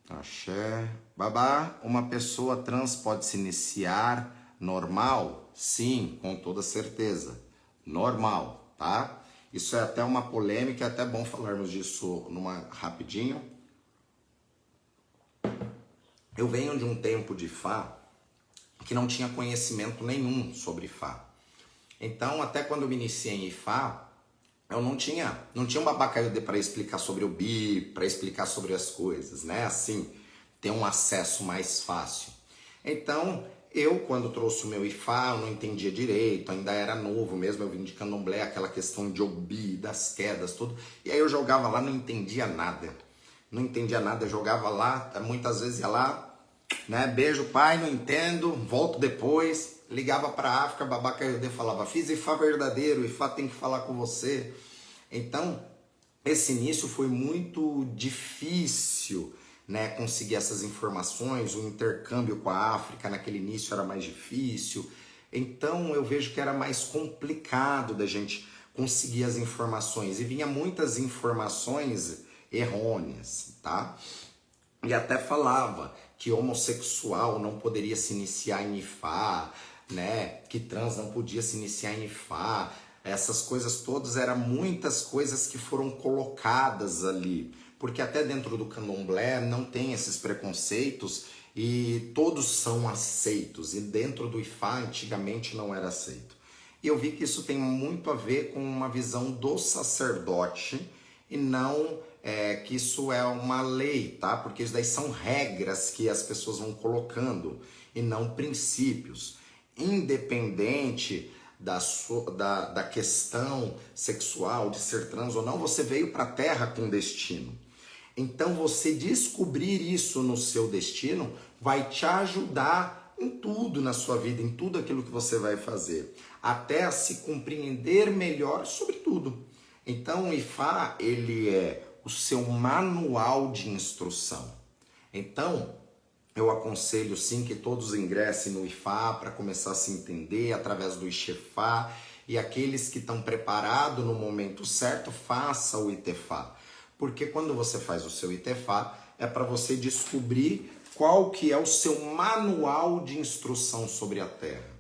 Axé. Babá, uma pessoa trans pode se iniciar normal? Sim, com toda certeza. Normal, tá? Isso é até uma polêmica, é até bom falarmos disso rapidinho. Eu venho de um tempo de Fá que não tinha conhecimento nenhum sobre Fá. Então, até quando eu me iniciei em Ifá, eu não tinha um babacaiudê para explicar sobre o bi, para explicar sobre as coisas, né? Assim, ter um acesso mais fácil. Então, eu, quando trouxe o meu Ifá, eu não entendia direito, ainda era novo mesmo, eu vim de candomblé, aquela questão de Obi, das quedas, tudo. E aí eu jogava lá, não entendia nada. Não entendia nada, eu jogava lá, muitas vezes ia lá, né? Beijo, pai, não entendo, volto depois. Ligava para a África, babacaiudê falava, fiz Ifá verdadeiro, Ifá tem que falar com você. Então, esse início foi muito difícil, né, conseguir essas informações, o intercâmbio com a África naquele início era mais difícil, então eu vejo que era mais complicado da gente conseguir as informações, e vinha muitas informações errôneas, tá? E até falava que homossexual não poderia se iniciar em Ifá, né, que trans não podia se iniciar em Ifá, essas coisas todas, eram muitas coisas que foram colocadas ali, porque até dentro do candomblé não tem esses preconceitos e todos são aceitos, e dentro do Ifá antigamente não era aceito. E eu vi que isso tem muito a ver com uma visão do sacerdote e não que isso é uma lei, tá? Porque isso daí são regras que as pessoas vão colocando e não princípios. Independente da questão sexual, de ser trans ou não, você veio para a Terra com destino. Então você descobrir isso no seu destino vai te ajudar em tudo na sua vida, em tudo aquilo que você vai fazer, até a se compreender melhor sobre tudo. Então o Ifá, ele é o seu manual de instrução. Então, eu aconselho sim que todos ingressem no Ifá para começar a se entender através do Ixefá, e aqueles que estão preparados no momento certo, faça o Itefá. Porque quando você faz o seu Itefá, é para você descobrir qual que é o seu manual de instrução sobre a Terra.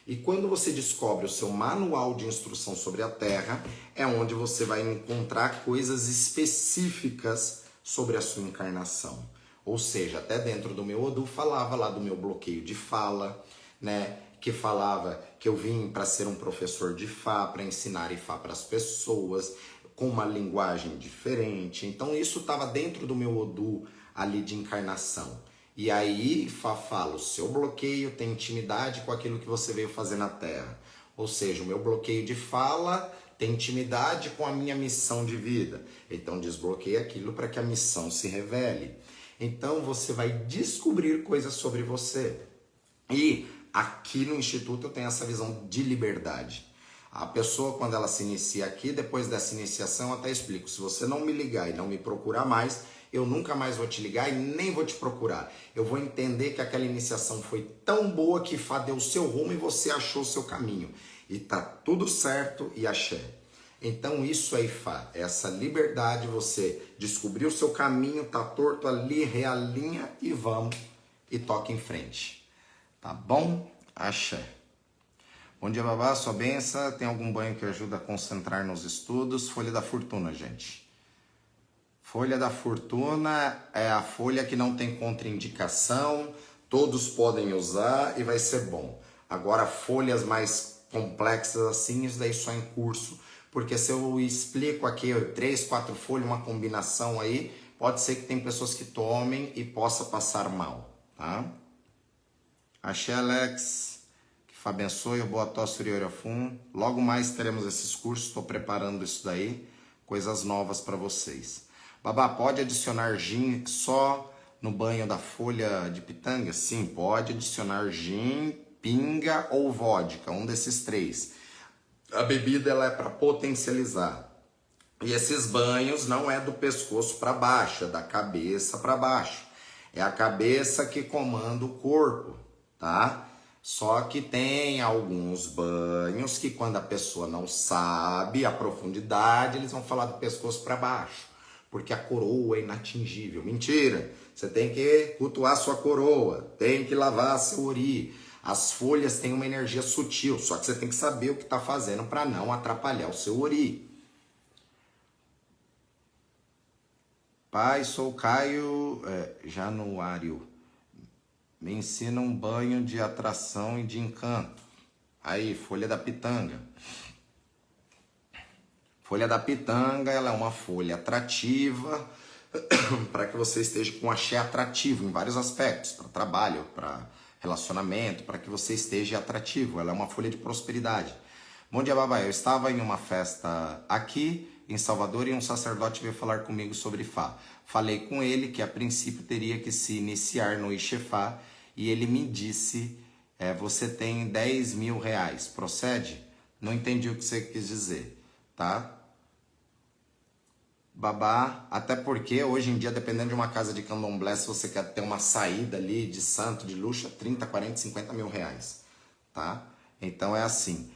E quando você descobre o seu manual de instrução sobre a Terra, é onde você vai encontrar coisas específicas sobre a sua encarnação. Ou seja, até dentro do meu Odu falava lá do meu bloqueio de fala, né? Que falava que eu vim para ser um professor de Ifá, para ensinar Ifá para as pessoas, com uma linguagem diferente. Então isso estava dentro do meu Odu ali de encarnação. E aí Ifá fala, o seu bloqueio tem intimidade com aquilo que você veio fazer na Terra. Ou seja, o meu bloqueio de fala tem intimidade com a minha missão de vida. Então desbloqueia aquilo para que a missão se revele. Então você vai descobrir coisas sobre você. E aqui no Instituto eu tenho essa visão de liberdade. A pessoa, quando ela se inicia aqui, depois dessa iniciação, eu até explico. Se você não me ligar e não me procurar mais, eu nunca mais vou te ligar e nem vou te procurar. Eu vou entender que aquela iniciação foi tão boa que Ifá deu o seu rumo e você achou o seu caminho. E tá tudo certo e axé. Então isso é Ifá, essa liberdade, você descobrir o seu caminho, tá torto ali, realinha e vamos e toca em frente. Tá bom? Axé. Bom dia, babá, sua benção. Tem algum banho que ajuda a concentrar nos estudos? Folha da Fortuna, gente. Folha da Fortuna é a folha que não tem contraindicação, todos podem usar e vai ser bom. Agora, folhas mais complexas assim, isso daí só em curso. Porque se eu explico aqui 3, 4 folhas, uma combinação aí, pode ser que tem pessoas que tomem e possa passar mal, tá? Axé, Alex, que Fá abençoe, boa tosse, Uriorafum. Logo mais teremos esses cursos, estou preparando isso daí, coisas novas para vocês. Babá, pode adicionar gin só no banho da folha de pitanga? Sim, pode adicionar gin, pinga ou vodka, um desses 3. A bebida ela é para potencializar. E esses banhos não é do pescoço para baixo, é da cabeça para baixo. É a cabeça que comanda o corpo, tá? Só que tem alguns banhos que quando a pessoa não sabe a profundidade, eles vão falar do pescoço para baixo. Porque a coroa é inatingível. Mentira! Você tem que cultuar sua coroa, tem que lavar seu ori. As folhas têm uma energia sutil, só que você tem que saber o que está fazendo para não atrapalhar o seu ori. Pai, sou Caio Januário. Me ensina um banho de atração e de encanto. Aí, folha da pitanga. Folha da pitanga, ela é uma folha atrativa para que você esteja com axé atrativo em vários aspectos, para trabalho, para relacionamento, para que você esteja atrativo. Ela é uma folha de prosperidade. Bom dia, babá. Eu estava em uma festa aqui em Salvador e um sacerdote veio falar comigo sobre Fá. Falei com ele que a princípio teria que se iniciar no Ixefá e ele me disse, você tem 10 mil reais, procede? Não entendi o que você quis dizer, tá? Babá, até porque hoje em dia, dependendo de uma casa de candomblé, se você quer ter uma saída ali de santo, de luxo, 30, 40, 50 mil reais, tá? Então é assim,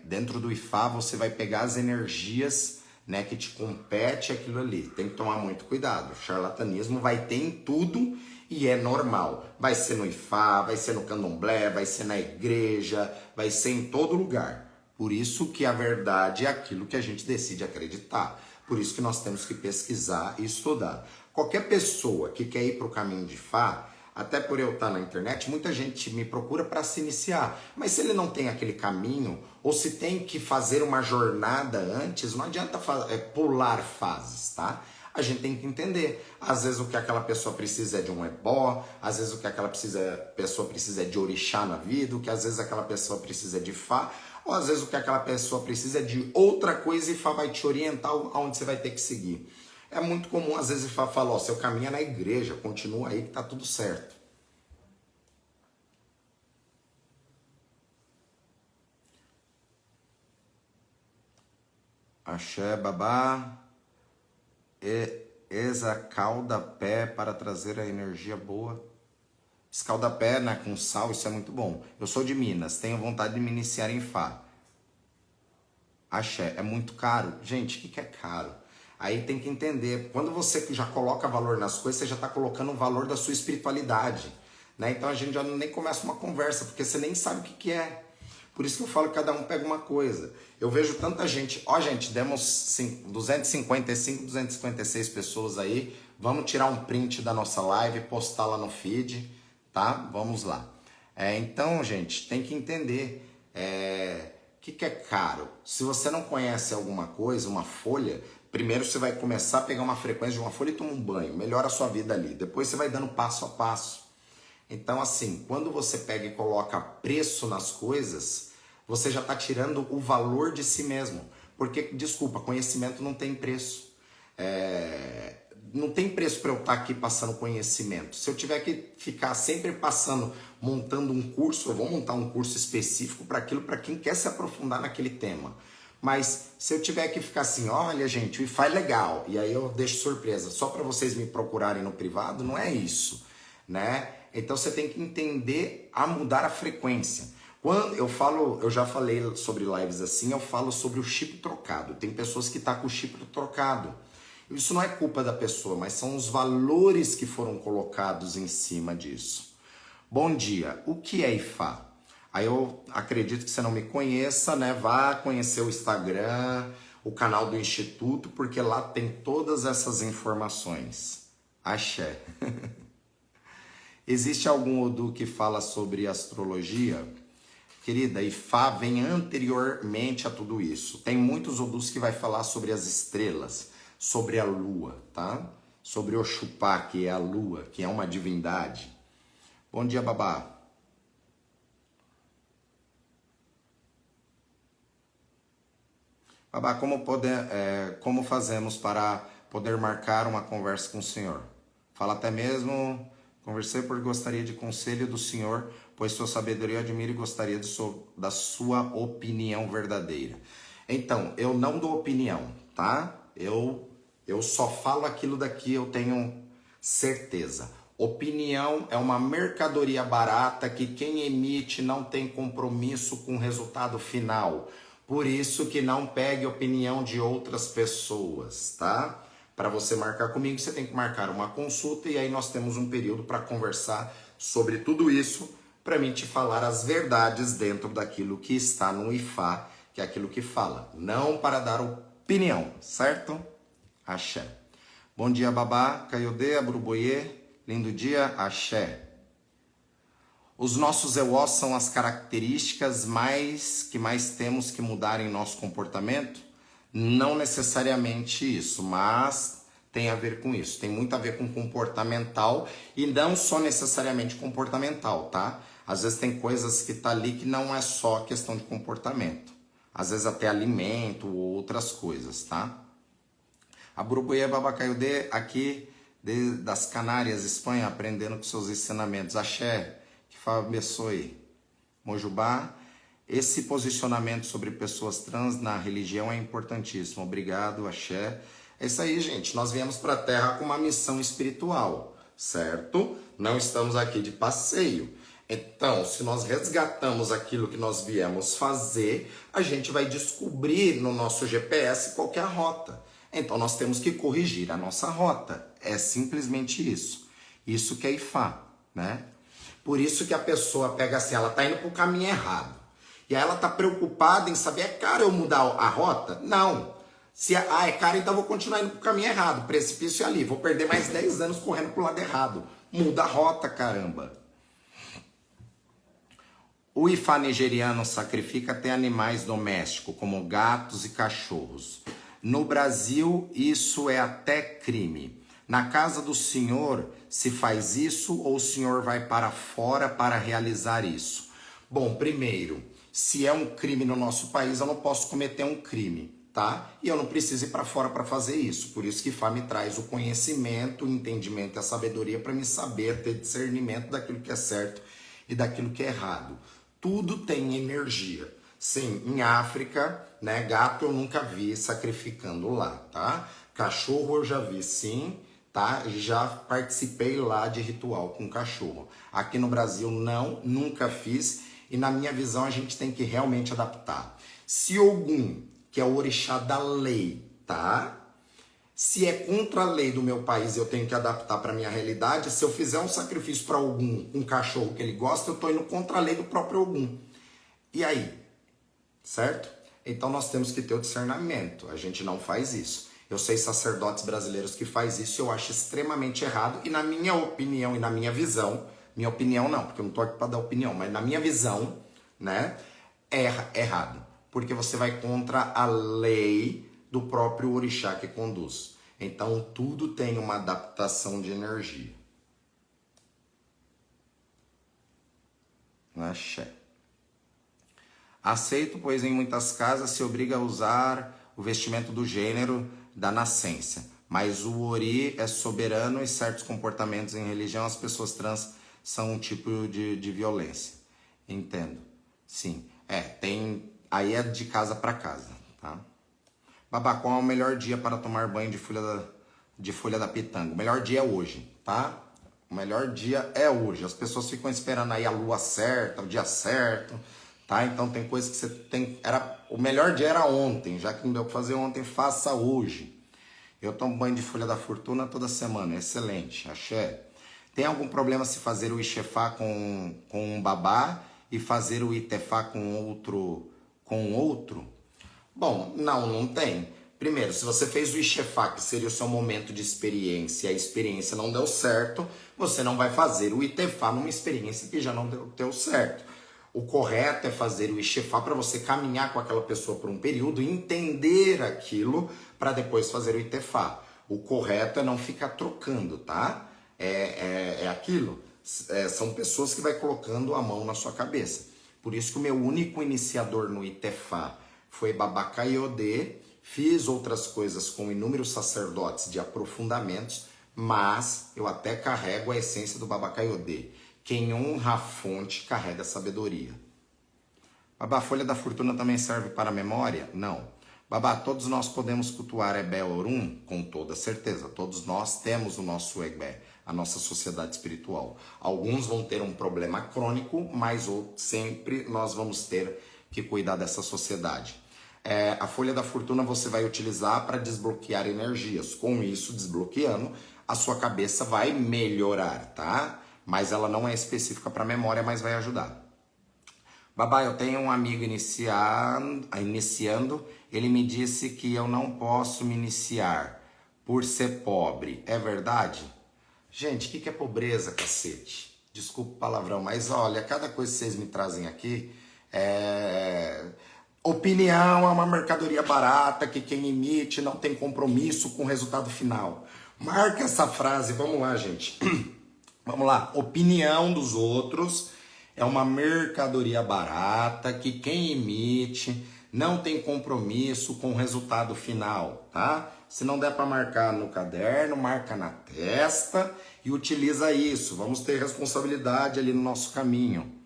dentro do Ifá você vai pegar as energias, né, que te compete aquilo ali. Tem que tomar muito cuidado. O charlatanismo vai ter em tudo e é normal. Vai ser no Ifá, vai ser no candomblé, vai ser na igreja, vai ser em todo lugar. Por isso que a verdade é aquilo que a gente decide acreditar. Por isso que nós temos que pesquisar e estudar. Qualquer pessoa que quer ir para o caminho de Fá, até por eu estar na internet, muita gente me procura para se iniciar. Mas se ele não tem aquele caminho, ou se tem que fazer uma jornada antes, não adianta pular fases, tá? A gente tem que entender. Às vezes o que aquela pessoa precisa é de um ebó, às vezes o que aquela pessoa precisa é de orixá na vida, o que às vezes aquela pessoa precisa é de Fá. Ou às vezes o que aquela pessoa precisa é de outra coisa e Ifá vai te orientar aonde você vai ter que seguir. É muito comum, às vezes, Ifá fala, ó, seu caminho é na igreja, continua aí que tá tudo certo. Axé, babá. Escalda-pé para trazer a energia boa. Escalda-pé, né, com sal, isso é muito bom. Eu sou de Minas, tenho vontade de me iniciar em Fá. Axé, é muito caro. Gente, o que é caro? Aí tem que entender, quando você já coloca valor nas coisas, você já está colocando o valor da sua espiritualidade. Né? Então a gente já nem começa uma conversa, porque você nem sabe o que é. Por isso que eu falo que cada um pega uma coisa. Eu vejo tanta gente, ó gente, demos 255, 256 pessoas aí. Vamos tirar um print da nossa live, postar lá no feed, tá? Vamos lá. Então, gente, tem que entender o que é caro. Se você não conhece alguma coisa, uma folha, primeiro você vai começar a pegar uma frequência de uma folha e tomar um banho. Melhora a sua vida ali. Depois você vai dando passo a passo. Então, assim, quando você pega e coloca preço nas coisas, você já está tirando o valor de si mesmo. Porque, desculpa, conhecimento não tem preço. Não tem preço para eu estar aqui passando conhecimento. Se eu tiver que ficar sempre passando, montando um curso, eu vou montar um curso específico para aquilo, para quem quer se aprofundar naquele tema. Mas se eu tiver que ficar assim, olha gente, o Ifá é legal, e aí eu deixo surpresa, só para vocês me procurarem no privado, não é isso, né? Então você tem que entender a mudar a frequência. Quando eu falo, eu já falei sobre lives assim, eu falo sobre o chip trocado. Tem pessoas que estão com o chip trocado. Isso não é culpa da pessoa, mas são os valores que foram colocados em cima disso. Bom dia, o que é Ifá? Aí eu acredito que você não me conheça, né? Vá conhecer o Instagram, o canal do Instituto, porque lá tem todas essas informações. Axé. Existe algum Odu que fala sobre astrologia? Querida, Ifá vem anteriormente a tudo isso. Tem muitos Odus que vai falar sobre as estrelas, sobre a lua, tá? Sobre Oxupá, que é a lua, que é uma divindade. Bom dia, babá. Babá, como fazemos para poder marcar uma conversa com o senhor? Fala até mesmo, conversei porque gostaria de conselho do senhor, pois sua sabedoria eu admiro e gostaria da sua opinião verdadeira. Então, eu não dou opinião, tá? Eu só falo aquilo daqui, eu tenho certeza. Opinião é uma mercadoria barata que quem emite não tem compromisso com o resultado final. Por isso que não pegue opinião de outras pessoas, tá? Para você marcar comigo, você tem que marcar uma consulta e aí nós temos um período para conversar sobre tudo isso, para mim te falar as verdades dentro daquilo que está no Ifá, que é aquilo que fala, não para dar opinião, certo? Axé. Bom dia, babá, Caiodê, Abruboyê, lindo dia, axé. Os nossos EOS são as características que mais temos que mudar em nosso comportamento? Não necessariamente isso, mas tem a ver com isso. Tem muito a ver com comportamental e não só necessariamente comportamental, tá? Às vezes tem coisas que tá ali que não é só questão de comportamento. Às vezes até alimento ou outras coisas, tá? A Burubuia Babacaiudê aqui das Canárias, Espanha, aprendendo com seus ensinamentos. Axé, que abençoe. Mojubá, esse posicionamento sobre pessoas trans na religião é importantíssimo. Obrigado, axé. É isso aí, gente. Nós viemos para a Terra com uma missão espiritual, certo? Não estamos aqui de passeio. Então, se nós resgatamos aquilo que nós viemos fazer, a gente vai descobrir no nosso GPS qual que é a rota. Então, nós temos que corrigir a nossa rota. É simplesmente isso. Isso que é Ifá, né? Por isso que a pessoa pega assim, ela tá indo pro caminho errado. E aí ela tá preocupada em saber, é caro eu mudar a rota? Não. Se é caro, então eu vou continuar indo pro caminho errado. Precipício ali. Vou perder mais 10 anos correndo pro lado errado. Muda a rota, caramba. O Ifá nigeriano sacrifica até animais domésticos, como gatos e cachorros. No Brasil, isso é até crime. Na casa do senhor, se faz isso ou o senhor vai para fora para realizar isso? Bom, primeiro, Se é um crime no nosso país, eu não posso cometer um crime, tá? E eu não preciso ir para fora para fazer isso. Por isso que Fá me traz o conhecimento, o entendimento e a sabedoria para me saber ter discernimento daquilo que é certo e daquilo que é errado. Tudo tem energia. Sim, em África, né, gato eu nunca vi sacrificando lá, tá? Cachorro eu já vi sim, tá? Já participei lá de ritual com cachorro. Aqui no Brasil não, nunca fiz. E na minha visão a gente tem que realmente adaptar. Se Ogum, que é o orixá da lei, tá? Se é contra a lei do meu país, eu tenho que adaptar para minha realidade. Se eu fizer um sacrifício para Ogum, um cachorro que ele gosta, eu estou indo contra a lei do próprio Ogum. E aí? Certo? Então nós temos que ter o discernimento. A gente não faz isso. Eu sei sacerdotes brasileiros que faz isso e eu acho extremamente errado. E na minha opinião e na minha visão, minha opinião não, porque eu não tô aqui para dar opinião, mas na minha visão, né, é errado. Porque você vai contra a lei do próprio orixá que conduz. Então tudo tem uma adaptação de energia. Axé. Aceito, pois em muitas casas se obriga a usar o vestimento do gênero da nascença. Mas o Ori é soberano e certos comportamentos em religião, as pessoas trans são um tipo de violência. Entendo. Sim. Tem. Aí é de casa para casa, tá? Babá, qual é o melhor dia para tomar banho de folha da pitanga? O melhor dia é hoje, tá? O melhor dia é hoje. As pessoas ficam esperando aí a lua certa, o dia certo, tá? Então tem coisas que você tem. O melhor dia era ontem, já que não deu para fazer ontem, faça hoje. Eu tomo banho de folha da fortuna toda semana, excelente, axé. Tem algum problema se fazer o Ixefá com um babá e fazer o Itefá com outro? Bom, não tem. Primeiro, se você fez o Ixefá, que seria o seu momento de experiência, e a experiência não deu certo, você não vai fazer o Itefá numa experiência que já não deu certo. O correto é fazer o Ixefá para você caminhar com aquela pessoa por um período, entender aquilo, para depois fazer o Itefá. O correto é não ficar trocando, tá? É aquilo. São pessoas que vai colocando a mão na sua cabeça. Por isso que o meu único iniciador no Itefá foi Baba Kaiodê. Fiz outras coisas com inúmeros sacerdotes de aprofundamentos, mas eu até carrego a essência do Baba Kaiodê. Quem honra a fonte carrega a sabedoria. Babá, a folha da fortuna também serve para a memória? Não. Babá, todos nós podemos cultuar Ebé Orum? Com toda certeza. Todos nós temos o nosso Ebé, a nossa sociedade espiritual. Alguns vão ter um problema crônico, mas sempre nós vamos ter que cuidar dessa sociedade. A folha da fortuna você vai utilizar para desbloquear energias. Com isso, desbloqueando, a sua cabeça vai melhorar, tá? Mas ela não é específica para memória, mas vai ajudar. Babá, eu tenho um amigo iniciando, ele me disse que eu não posso me iniciar por ser pobre. É verdade? Gente, o que é pobreza, cacete? Desculpa o palavrão, mas olha, cada coisa que vocês me trazem aqui Opinião é uma mercadoria barata que quem emite não tem compromisso com o resultado final. Marca essa frase, vamos lá, gente. Vamos lá. Opinião dos outros é uma mercadoria barata que quem emite não tem compromisso com o resultado final, tá? Se não der para marcar no caderno, marca na testa e utiliza isso. Vamos ter responsabilidade ali no nosso caminho.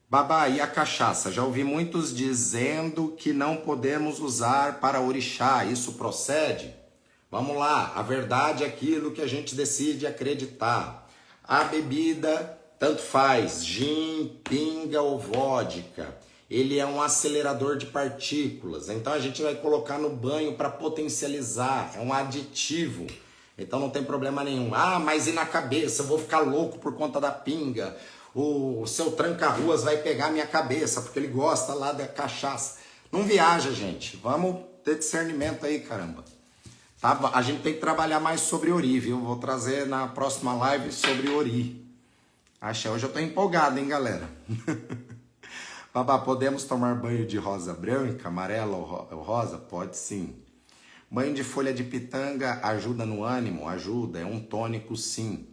Babá, e a cachaça? Já ouvi muitos dizendo que não podemos usar para orixá. Isso procede? Vamos lá, a verdade é aquilo que a gente decide acreditar. A bebida, tanto faz, gin, pinga ou vodka. Ele é um acelerador de partículas. Então a gente vai colocar no banho para potencializar. É um aditivo. Então não tem problema nenhum. Ah, mas e na cabeça? Eu vou ficar louco por conta da pinga. O seu tranca-ruas vai pegar minha cabeça, porque ele gosta lá da cachaça. Não viaja, gente. Vamos ter discernimento aí, caramba. Tá? A gente tem que trabalhar mais sobre Ori, viu? Vou trazer na próxima live sobre Ori. Axé, hoje eu tô empolgado, hein, galera? Babá, podemos tomar banho de rosa branca, amarela ou rosa? Pode sim. Banho de folha de pitanga ajuda no ânimo? Ajuda, é um tônico sim.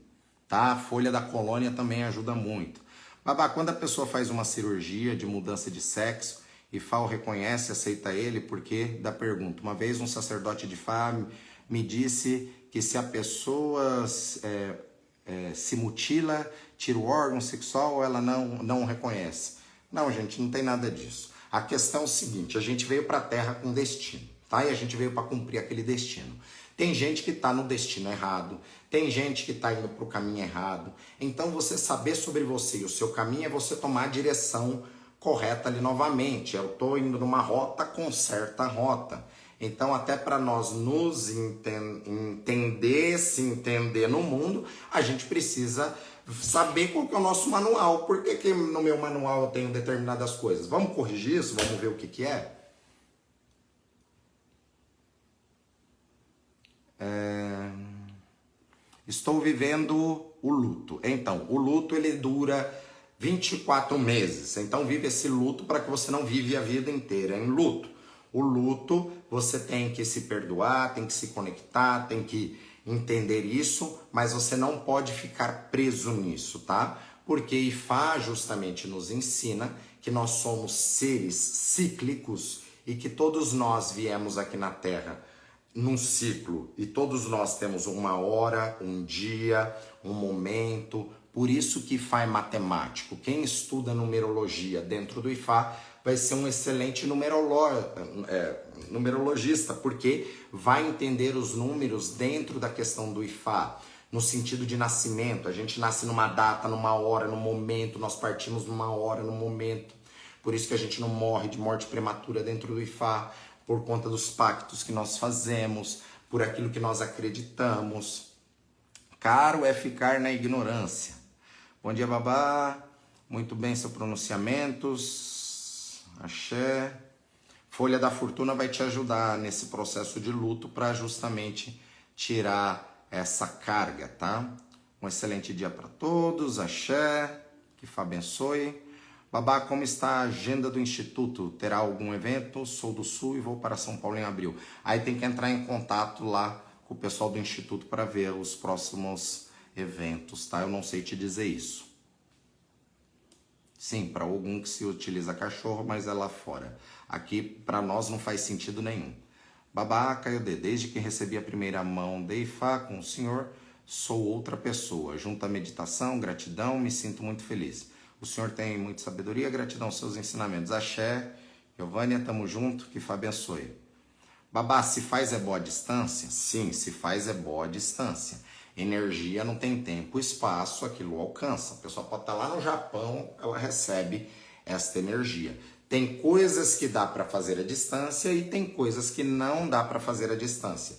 Tá? A folha da colônia também ajuda muito. Babá, quando a pessoa faz uma cirurgia de mudança de sexo, Ifá o reconhece, aceita ele, porque da pergunta. Uma vez um sacerdote de Ifá me disse que se a pessoa se mutila, tira o órgão sexual, ela não reconhece. Não, gente, não tem nada disso. A questão é o seguinte, a gente veio para a Terra com destino, tá? E a gente veio para cumprir aquele destino. Tem gente que está no destino errado, tem gente que está indo para o caminho errado. Então você saber sobre você e o seu caminho é você tomar a direção correta ali novamente. Eu estou indo numa rota, conserta a rota. Então até para nós nos se entender no mundo, a gente precisa saber qual que é o nosso manual. Por que no meu manual eu tenho determinadas coisas? Vamos corrigir isso? Vamos ver o que é? Estou vivendo o luto. Então, o luto ele dura 24 meses. Então, vive esse luto para que você não vive a vida inteira em luto. O luto, você tem que se perdoar, tem que se conectar, tem que entender isso, mas você não pode ficar preso nisso, tá? Porque Ifá justamente nos ensina que nós somos seres cíclicos e que todos nós viemos aqui na Terra num ciclo e todos nós temos uma hora, um dia, um momento. Por isso que Ifá é matemático. Quem estuda numerologia dentro do Ifá vai ser um excelente numerologista, porque vai entender os números dentro da questão do Ifá, no sentido de nascimento. A gente nasce numa data, numa hora, num momento, nós partimos numa hora, num momento. Por isso que a gente não morre de morte prematura dentro do Ifá, por conta dos pactos que nós fazemos, por aquilo que nós acreditamos. Caro é ficar na ignorância. Bom dia, babá. Muito bem, seu pronunciamentos. Axé. Folha da Fortuna vai te ajudar nesse processo de luto para justamente tirar essa carga, tá? Um excelente dia para todos. Axé. Que Fá abençoe. Babá, como está a agenda do Instituto? Terá algum evento? Sou do Sul e vou para São Paulo em abril. Aí tem que entrar em contato lá com o pessoal do Instituto para ver os próximos eventos, tá? Eu não sei te dizer isso. Sim, para algum que se utiliza cachorro, mas é lá fora. Aqui, para nós, não faz sentido nenhum. Babá, Caiodê, desde que recebi a primeira mão de Ifá com o senhor, sou outra pessoa. Junto à meditação, gratidão, me sinto muito feliz. O senhor tem muita sabedoria, gratidão aos seus ensinamentos. Axé, Giovânia, tamo junto, que Fá abençoe. Babá, se faz é boa distância? Sim, se faz é boa distância. Energia não tem tempo, espaço, aquilo alcança. A pessoa pode estar lá no Japão, ela recebe esta energia. Tem coisas que dá para fazer à distância e tem coisas que não dá para fazer à distância.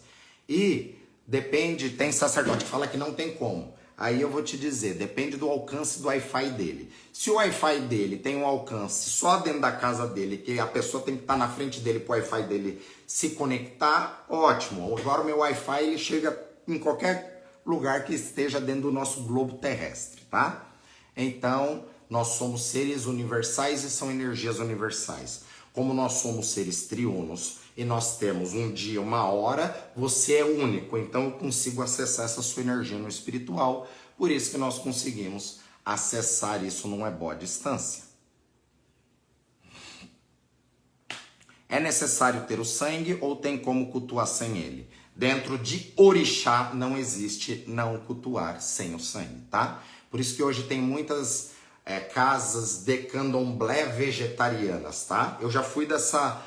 E depende, tem sacerdote que fala que não tem como. Aí eu vou te dizer, depende do alcance do Wi-Fi dele. Se o Wi-Fi dele tem um alcance só dentro da casa dele, que a pessoa tem que estar na frente dele para o Wi-Fi dele se conectar, ótimo. Agora o meu Wi-Fi ele chega em qualquer lugar que esteja dentro do nosso globo terrestre, tá? Então, nós somos seres universais e são energias universais. Como nós somos seres triunos e nós temos um dia, uma hora, você é único. Então eu consigo acessar essa sua energia no espiritual. Por isso que nós conseguimos acessar isso numa boa distância. É necessário ter o sangue ou tem como cultuar sem ele? Dentro de orixá não existe não cultuar sem o sangue, tá? Por isso que hoje tem muitas casas de candomblé vegetarianas, tá? Eu já fui dessa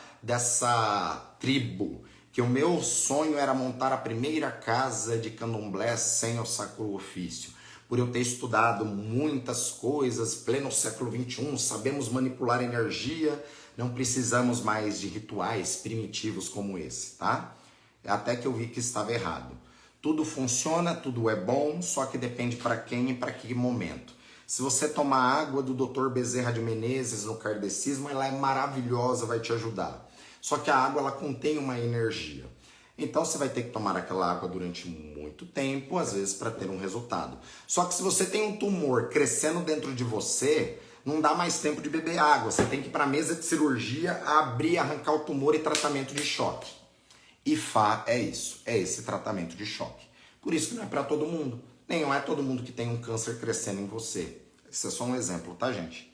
tribo, que o meu sonho era montar a primeira casa de candomblé sem o sacro ofício. Por eu ter estudado muitas coisas, pleno século XXI, sabemos manipular energia, não precisamos mais de rituais primitivos como esse, tá? Até que eu vi que estava errado. Tudo funciona, tudo é bom, só que depende para quem e para que momento. Se você tomar água do Dr. Bezerra de Menezes no kardecismo, ela é maravilhosa, vai te ajudar. Só que a água ela contém uma energia. Então você vai ter que tomar aquela água durante muito tempo, às vezes para ter um resultado. Só que se você tem um tumor crescendo dentro de você, não dá mais tempo de beber água. Você tem que ir para a mesa de cirurgia, abrir, arrancar o tumor e tratamento de choque. Ifá é isso, é esse tratamento de choque. Por isso que não é para todo mundo. Nem não é todo mundo que tem um câncer crescendo em você. Esse é só um exemplo, tá, gente?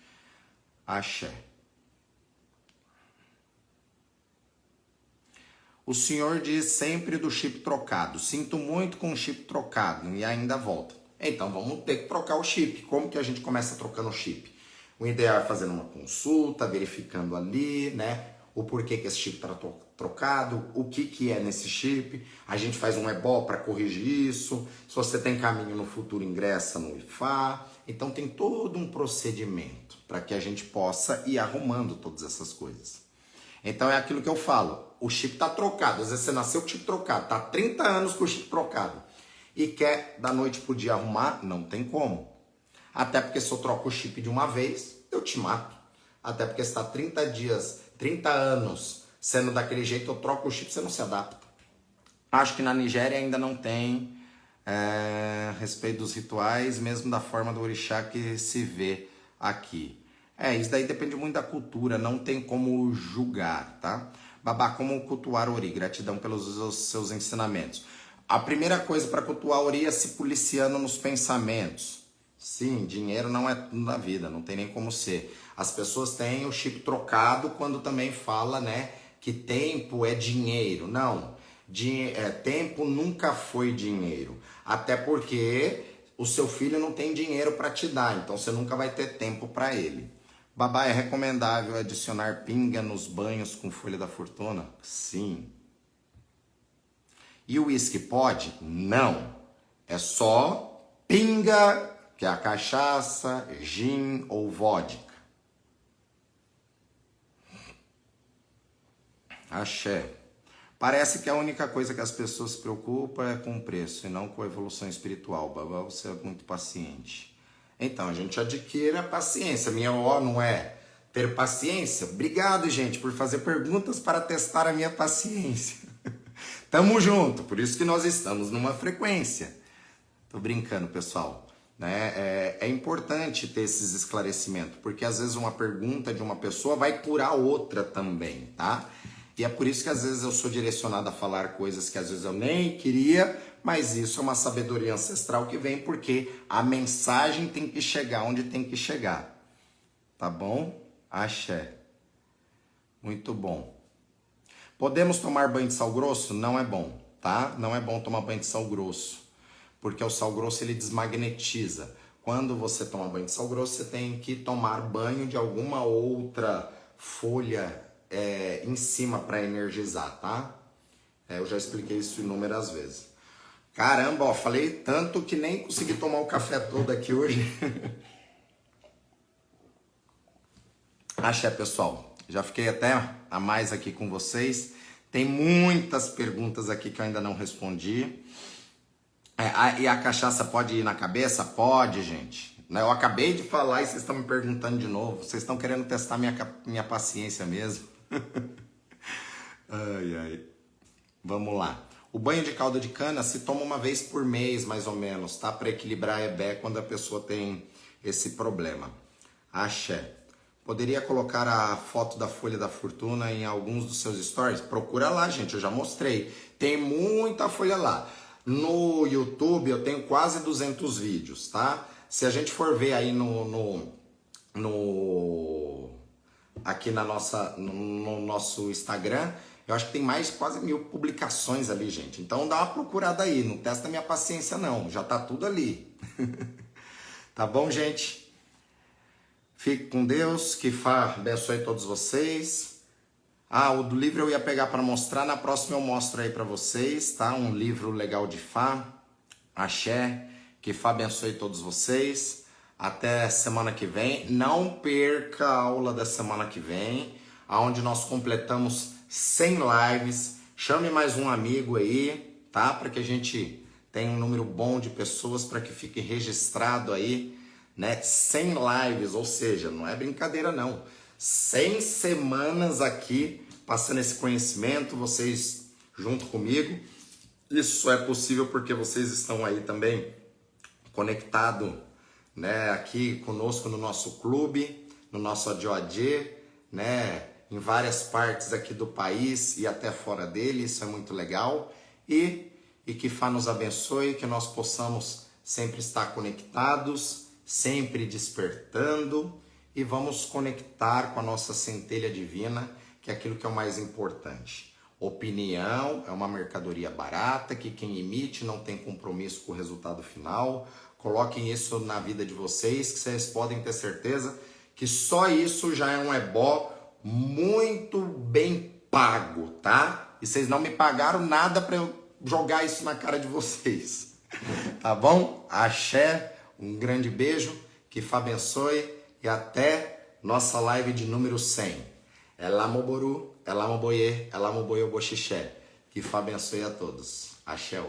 Axé. O senhor diz sempre do chip trocado. Sinto muito com o chip trocado e ainda volta. Então vamos ter que trocar o chip. Como que a gente começa trocando o chip? O ideal é fazendo uma consulta, verificando ali, né? O porquê que esse chip está trocado, o que é nesse chip. A gente faz um EBO para corrigir isso. Se você tem caminho no futuro, ingressa no IFA. Então tem todo um procedimento para que a gente possa ir arrumando todas essas coisas. Então é aquilo que eu falo, o chip tá trocado, às vezes você nasceu com o chip trocado, tá há 30 anos com o chip trocado e quer da noite pro dia arrumar, não tem como. Até porque se eu troco o chip de uma vez, eu te mato. Até porque você tá 30 dias, 30 anos sendo daquele jeito, eu troco o chip, você não se adapta. Acho que na Nigéria ainda não tem respeito dos rituais, mesmo da forma do orixá que se vê aqui. Isso daí depende muito da cultura, não tem como julgar, tá? Babá, como cultuar Ori? Gratidão pelos seus ensinamentos. A primeira coisa para cultuar Ori é se policiando nos pensamentos. Sim, dinheiro não é tudo na vida, não tem nem como ser. As pessoas têm o chip trocado quando também fala, né, que tempo é dinheiro. Não, tempo nunca foi dinheiro. Até porque o seu filho não tem dinheiro para te dar, então você nunca vai ter tempo para ele. Babá, é recomendável adicionar pinga nos banhos com folha da fortuna? Sim. E o uísque pode? Não. É só pinga, que é a cachaça, gin ou vodka. Axé. Parece que a única coisa que as pessoas se preocupam é com o preço e não com a evolução espiritual. Babá, você é muito paciente. Então, a gente adquire a paciência. Minha O não é ter paciência? Obrigado, gente, por fazer perguntas para testar a minha paciência. Tamo junto, por isso que nós estamos numa frequência. Tô brincando, pessoal. Né? É importante ter esses esclarecimentos, porque às vezes uma pergunta de uma pessoa vai curar outra também, tá? E é por isso que às vezes eu sou direcionado a falar coisas que às vezes eu nem queria, mas isso é uma sabedoria ancestral que vem porque a mensagem tem que chegar onde tem que chegar. Tá bom? Axé. Muito bom. Podemos tomar banho de sal grosso? Não é bom, tá? Não é bom tomar banho de sal grosso, porque o sal grosso ele desmagnetiza. Quando você toma banho de sal grosso, você tem que tomar banho de alguma outra folha em cima para energizar, tá? Eu já expliquei isso inúmeras vezes. Caramba, ó, falei tanto que nem consegui tomar o café todo aqui hoje. Axé, pessoal. Já fiquei até a mais aqui com vocês. Tem muitas perguntas aqui que eu ainda não respondi. E a cachaça pode ir na cabeça? Pode, gente. Eu acabei de falar e vocês estão me perguntando de novo. Vocês estão querendo testar minha paciência mesmo. Ai, ai. Vamos lá. O banho de caldo de cana se toma uma vez por mês, mais ou menos, tá? Para equilibrar a EBE quando a pessoa tem esse problema. Axé. Poderia colocar a foto da folha da fortuna em alguns dos seus stories? Procura lá, gente, eu já mostrei. Tem muita folha lá. No YouTube eu tenho quase 200 vídeos, tá? Se a gente for ver aí aqui no nosso Instagram, eu acho que tem mais de quase 1000 publicações ali, gente. Então dá uma procurada aí, não testa minha paciência não, já tá tudo ali. Tá bom, gente? Fique com Deus, que Fá abençoe todos vocês. O do livro eu ia pegar para mostrar, na próxima eu mostro aí para vocês, tá? Um livro legal de Fá, Axé, que Fá abençoe todos vocês. Até semana que vem. Não perca a aula da semana que vem, onde nós completamos 100 lives. Chame mais um amigo aí, tá? Para que a gente tenha um número bom de pessoas para que fique registrado aí, né? 100 lives, ou seja, não é brincadeira não. 100 semanas aqui passando esse conhecimento, vocês junto comigo. Isso é possível porque vocês estão aí também conectados, né, aqui conosco no nosso clube, no nosso ADOAD, né, em várias partes aqui do país e até fora dele, isso é muito legal. E que Fá nos abençoe, que nós possamos sempre estar conectados sempre despertando e vamos conectar com a nossa centelha divina, que é aquilo que é o mais importante. Opinião é uma mercadoria barata, que quem emite não tem compromisso com o resultado final. Coloquem isso na vida de vocês, que vocês podem ter certeza que só isso já é um ebó muito bem pago, tá? E vocês não me pagaram nada para eu jogar isso na cara de vocês, tá bom? Axé, um grande beijo, que Fá abençoe e até nossa live de número 100. Elamoboru, Elamoboye, Elamoboyo Boxixé. Que Fá abençoe a todos. Axé.